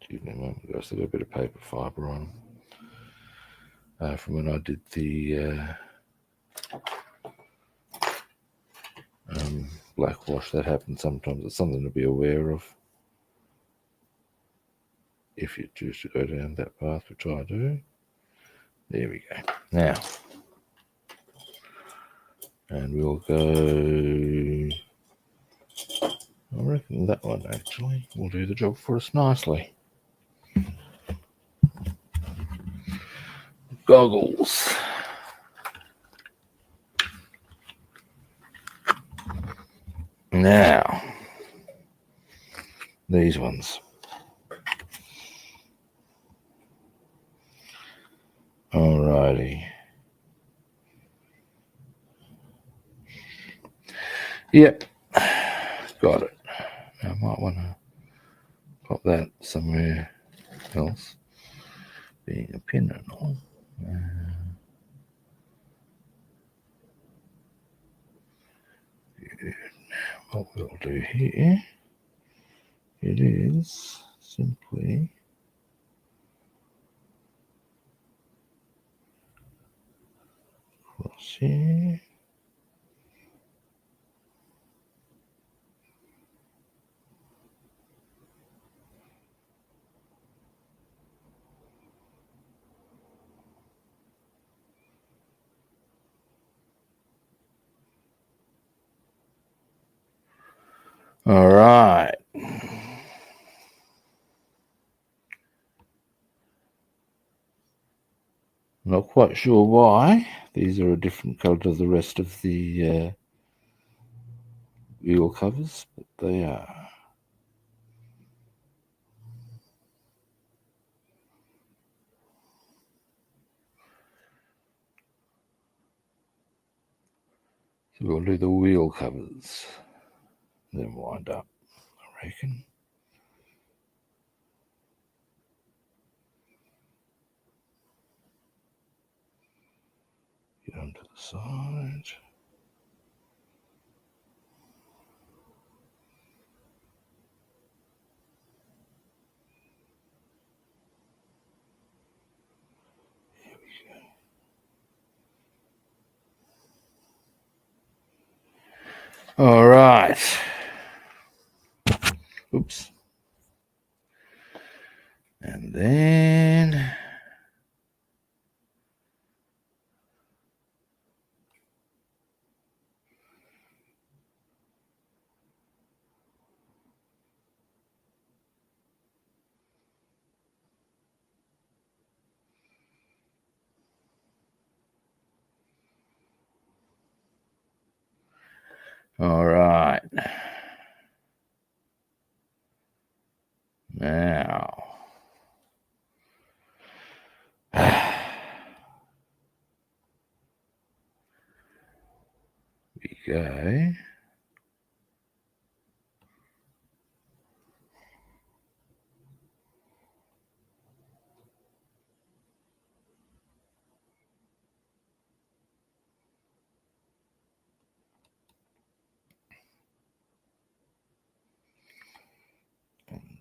Excuse me a moment ago, I still got a bit of paper fiber on from when I did the black wash. That happens sometimes. It's something to be aware of if you choose to go down that path, which I do. There we go. Now, and we'll go, I reckon that one actually will do the job for us nicely. Goggles. Now, these ones. Alrighty. Yep, got it. Now, I might want to pop that somewhere else, being a pin and all. What we'll do here, it is simply cross here. All right. Not quite sure why. These are a different colour to the rest of the wheel covers, but they are. So we'll do the wheel covers, then wind up, I reckon. Get onto the side. Here we go. All right. Oops. And then all right. Now we go.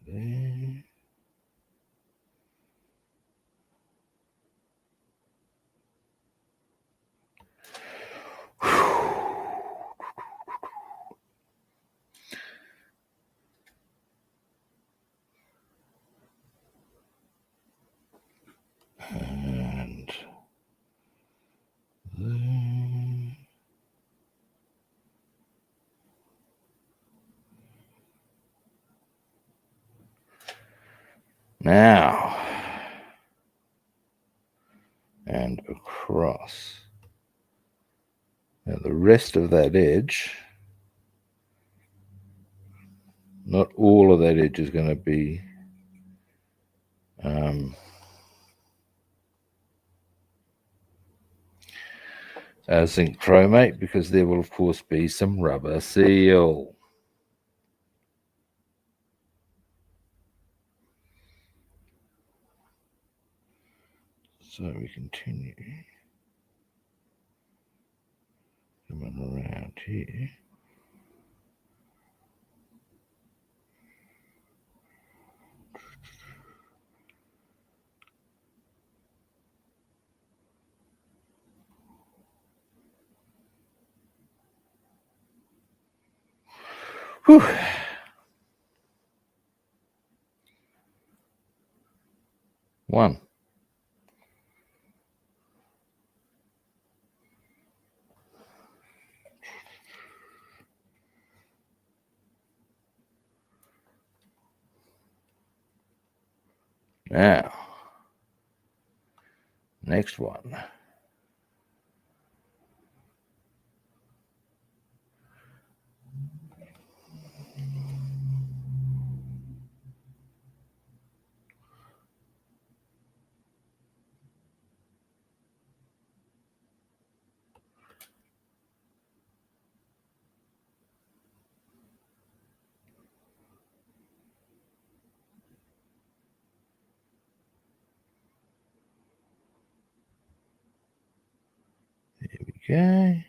There. And there. Now and across. Now the rest of that edge, not all of that edge is going to be zinc chromate, because there will of course be some rubber seal. So we continue coming around here. Whew. One. Now, next one. There we go.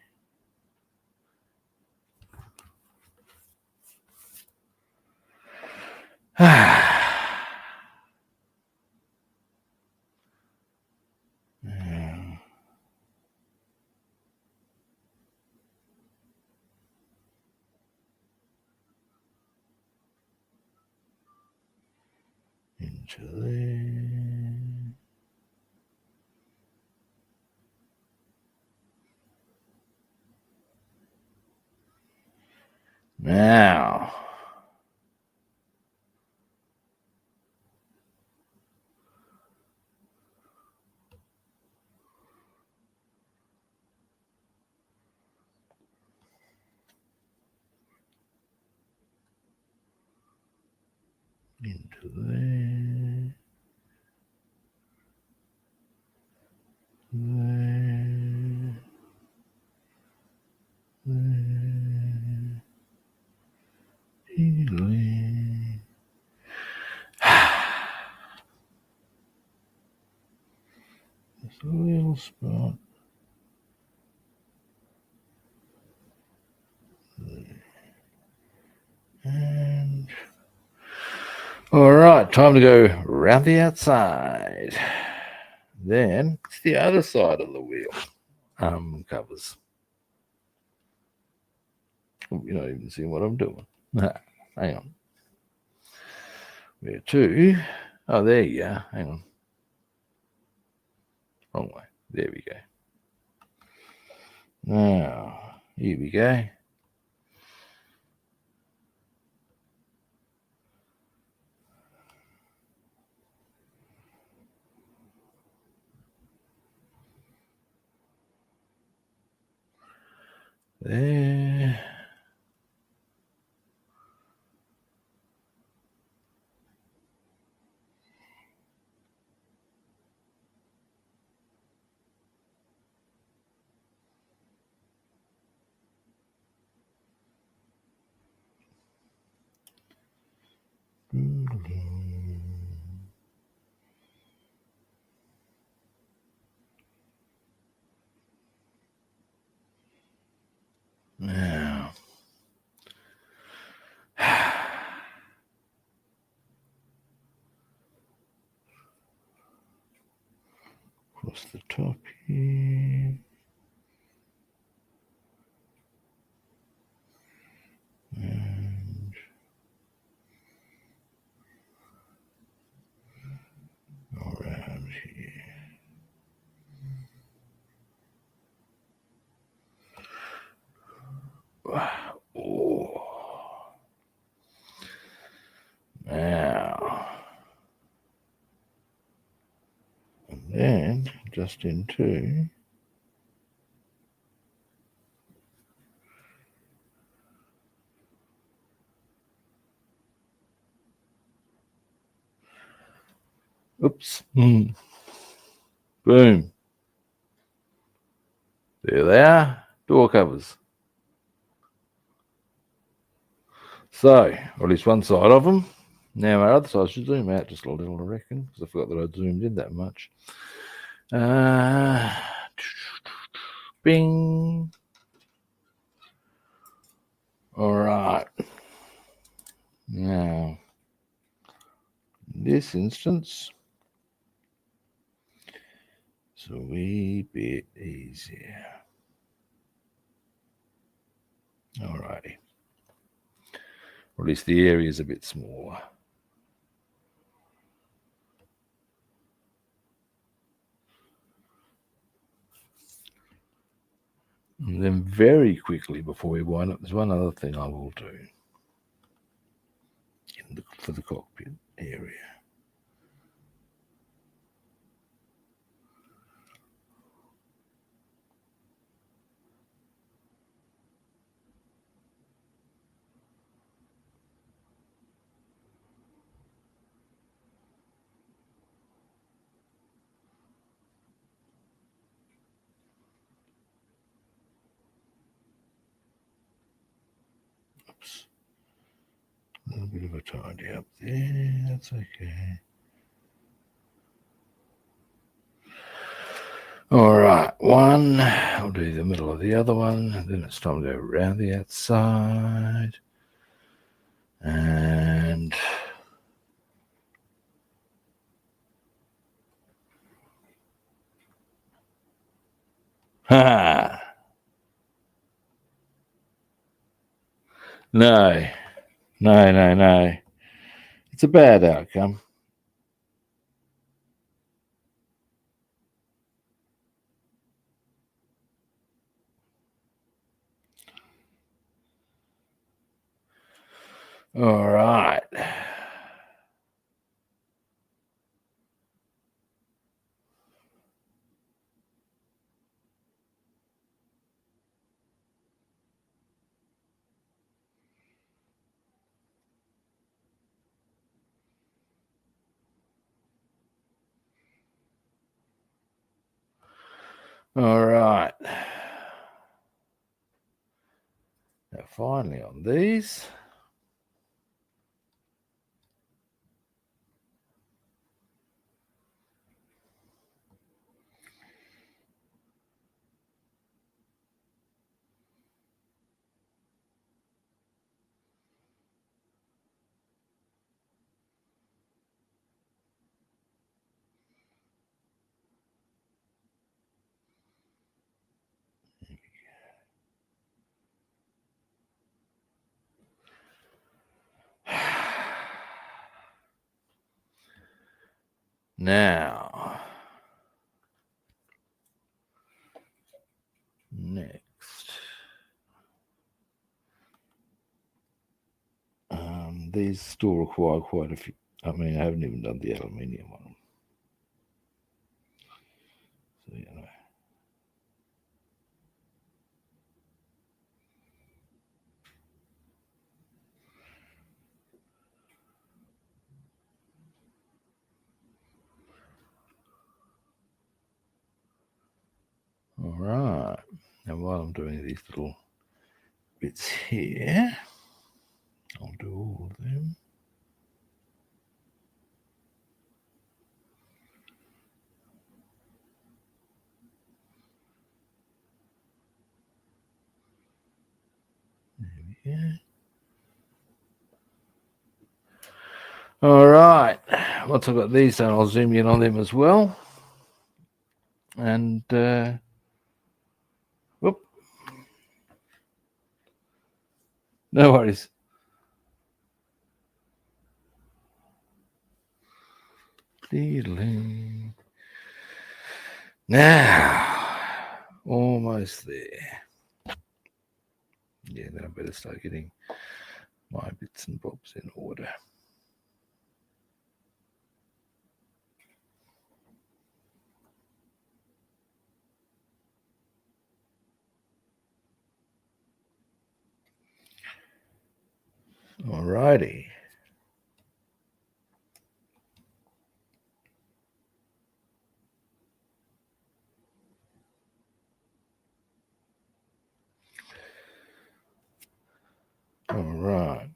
Into there. Now, into there, there, there, healing. Just a little spot. And all right, time to go round the outside. Then it's the other side of the wheel covers. You're not even seeing what I'm doing. Hang on. Where to? Oh, there you go. Hang on. Wrong way. There we go. Now, here we go. There. Now, across the top here. And around here. Oh. Now, and then just into oops. Boom. There they are. Door covers. So, or at least one side of them. Now our other side should zoom out just a little, I reckon, because I forgot that I'd zoomed in that much. Bing. All right. Now, in this instance, it's a wee bit easier. All righty. Or at least the area is a bit smaller. And then very quickly before we wind up, there's one other thing I will do for the cockpit area. Oops. A little bit of a tidy up there, that's okay. All right, one, I'll do the middle of the other one, and then it's time to go around the outside. And ha! No. It's a bad outcome. All right. All right. Now, finally, on these. Now, next. These still require quite a few. I mean, I haven't even done the aluminium on them. So, you know. All right. Now, while I'm doing these little bits here, I'll do all of them. There we go. All right. Once I've got these done, I'll zoom in on them as well. And, whoop. No worries. Now, almost there. Yeah, then I better start getting my bits and bobs in order. Alrighty. All right.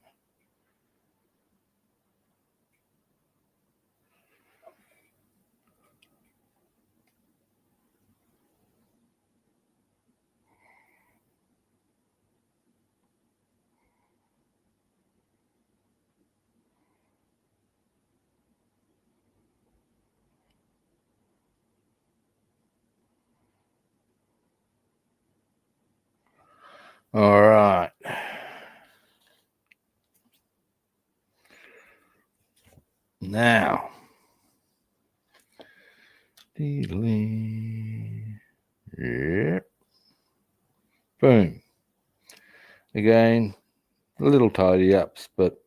All right. Now, yep. Boom. Again, little tidy ups, but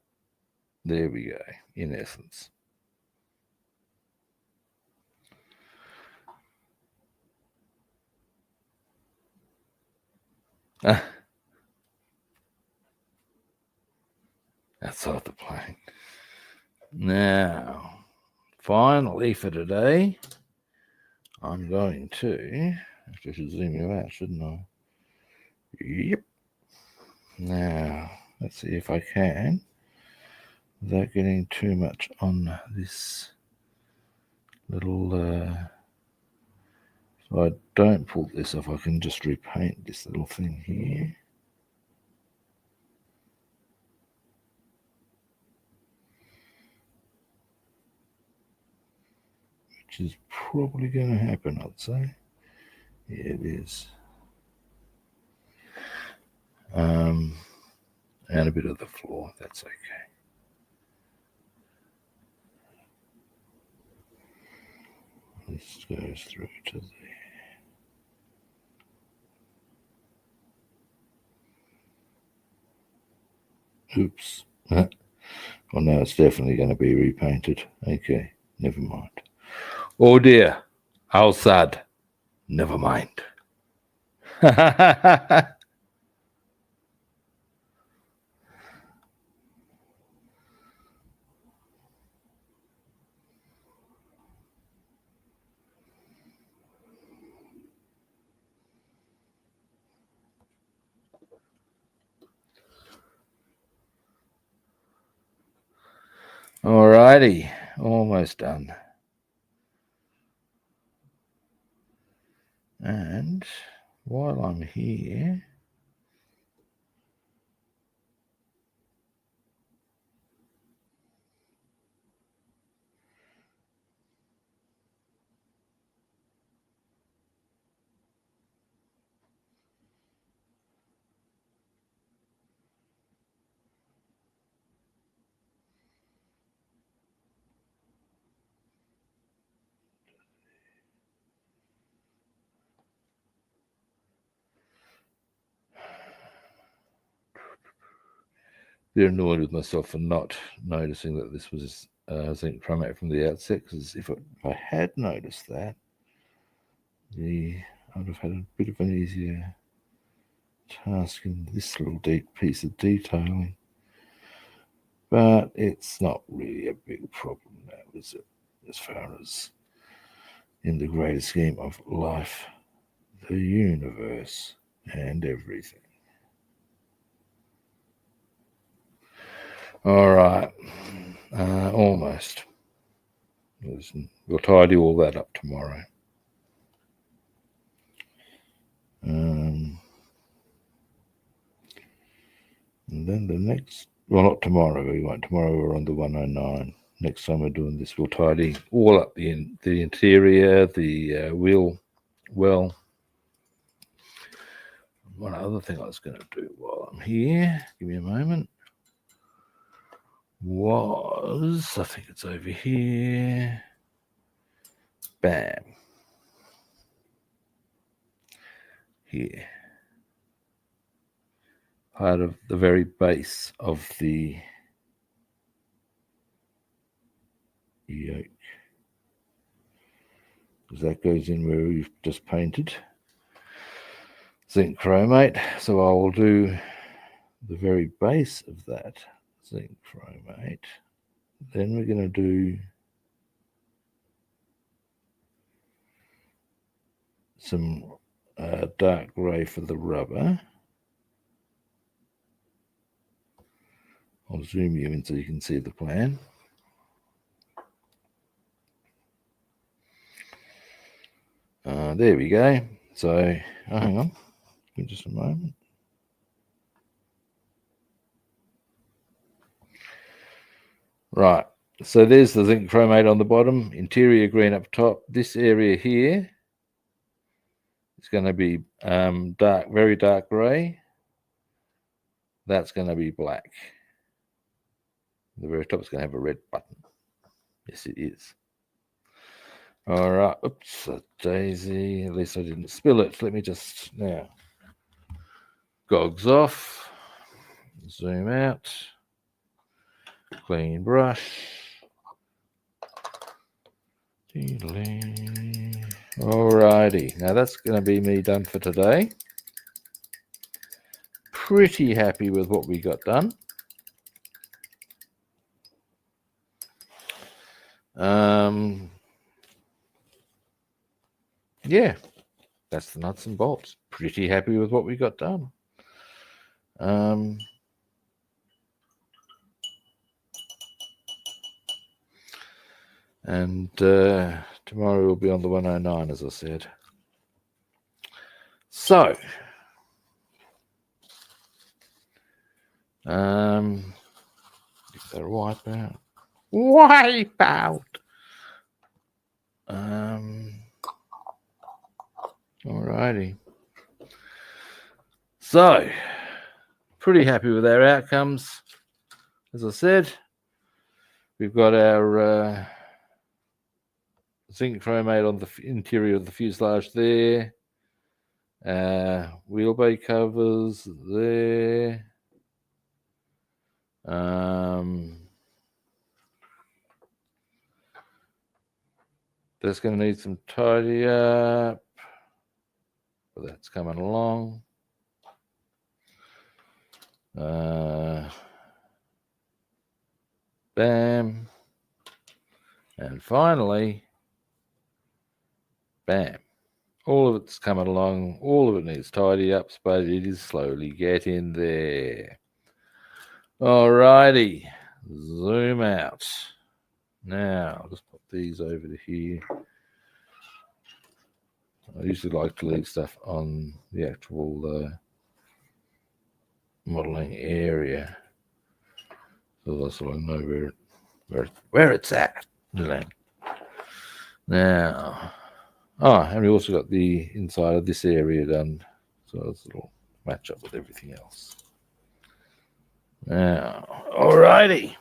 there we go, in essence. Outside the plane. Now, finally for today, I'm going to, I should zoom you out, shouldn't I? Yep. Now, let's see if I can, without getting too much on this little, so I don't pull this off, I can just repaint this little thing here. Which is probably going to happen, I'd say. Yeah, it is. And a bit of the floor, that's okay. This goes through to there. Oops. Well, no, it's definitely going to be repainted. Okay, never mind. Oh dear, how sad. Never mind. righty, almost done. And while I'm here, bit annoyed with myself for not noticing that this was zinc chromate from the outset, because if I had noticed that, I'd have had a bit of an easier task in this little deep piece of detailing. But it's not really a big problem now, is it? As far as in the greater scheme of life, the universe, and everything. All right, almost. Listen, we'll tidy all that up tomorrow. And then the next, well, not tomorrow, we won't. Tomorrow we're on the 109. Next time we're doing this, we'll tidy all up the interior, the wheel well. One other thing I was going to do while I'm here, give me a moment, was, I think it's over here, bam, here, part of the very base of the yoke, because that goes in where we've just painted zinc chromate. So I will do the very base of that zinc chromate. Then we're going to do some dark grey for the rubber. I'll zoom you in so you can see the plan. There we go. So, hang on, give me just a moment. Right, so there's the zinc chromate on the bottom, interior green up top. This area here is going to be dark, very dark grey. That's going to be black. The very top is going to have a red button. Yes, it is. All right, oops, a daisy. At least I didn't spill it. Let me just, now, gogs off, zoom out, clean brush. Alrighty, now that's going to be me done for today. Pretty happy with what we got done. Yeah, that's the nuts and bolts. Pretty happy with what we got done. And tomorrow we'll be on the 109, as I said. So, if they're wipe out. Wipe out! Alrighty. So, pretty happy with our outcomes. As I said, we've got our zinc chromate on the interior of the fuselage there. Wheel bay covers there. That's going to need some tidy up, but that's coming along. Bam. And finally, bam. All of it's coming along. All of it needs tidy ups, but it is slowly getting there. Alrighty. Zoom out. Now, I'll just put these over to here. I usually like to leave stuff on the actual modelling area, so I sort of know where it's at. Now, and we also got the inside of this area done, so it'll match up with everything else. Now, alrighty.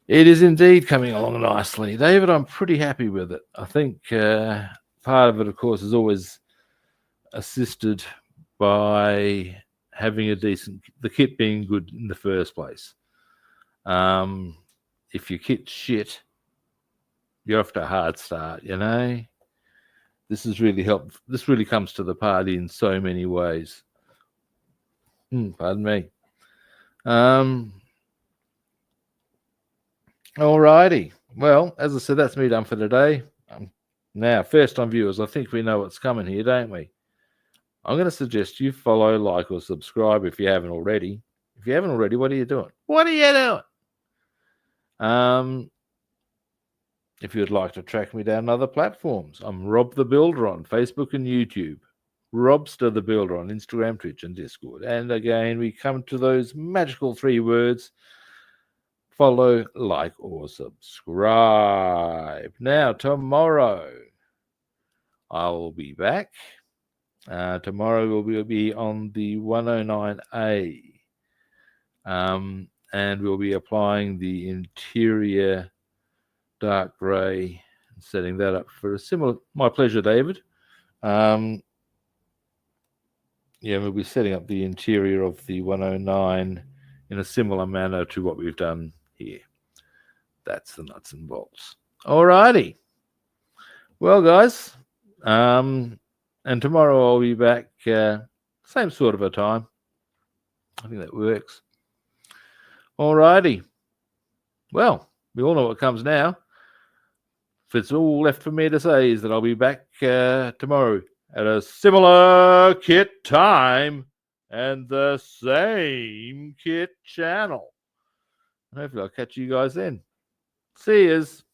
It is indeed coming along nicely, David. I'm pretty happy with it. I think part of it, of course, is always assisted by having the kit being good in the first place. If your kit's shit, you're off to a hard start, you know. This has really helped. This really comes to the party in so many ways. Pardon me. Alrighty. Well, as I said, that's me done for today. Now, first-time viewers, I think we know what's coming here, don't we? I'm going to suggest you follow, like, or subscribe if you haven't already. If you haven't already, what are you doing? What are you doing? If you'd like to track me down other platforms, I'm Rob the Builder on Facebook and YouTube. Robster the Builder on Instagram, Twitch, and Discord. And again, we come to those magical 3 words: follow, like, or subscribe. Now, tomorrow, I will be back. Tomorrow we'll be on the 109A. And we'll be applying the interior dark grey and setting that up for a similar... My pleasure, David. We'll be setting up the interior of the 109 in a similar manner to what we've done here. That's the nuts and bolts. Alrighty. Well, guys, and tomorrow I'll be back, same sort of a time. I think that works. Alrighty. Well, we all know what comes now. It's all left for me to say is that I'll be back tomorrow at a similar kit time and the same kit channel. And hopefully I'll catch you guys then. See yous.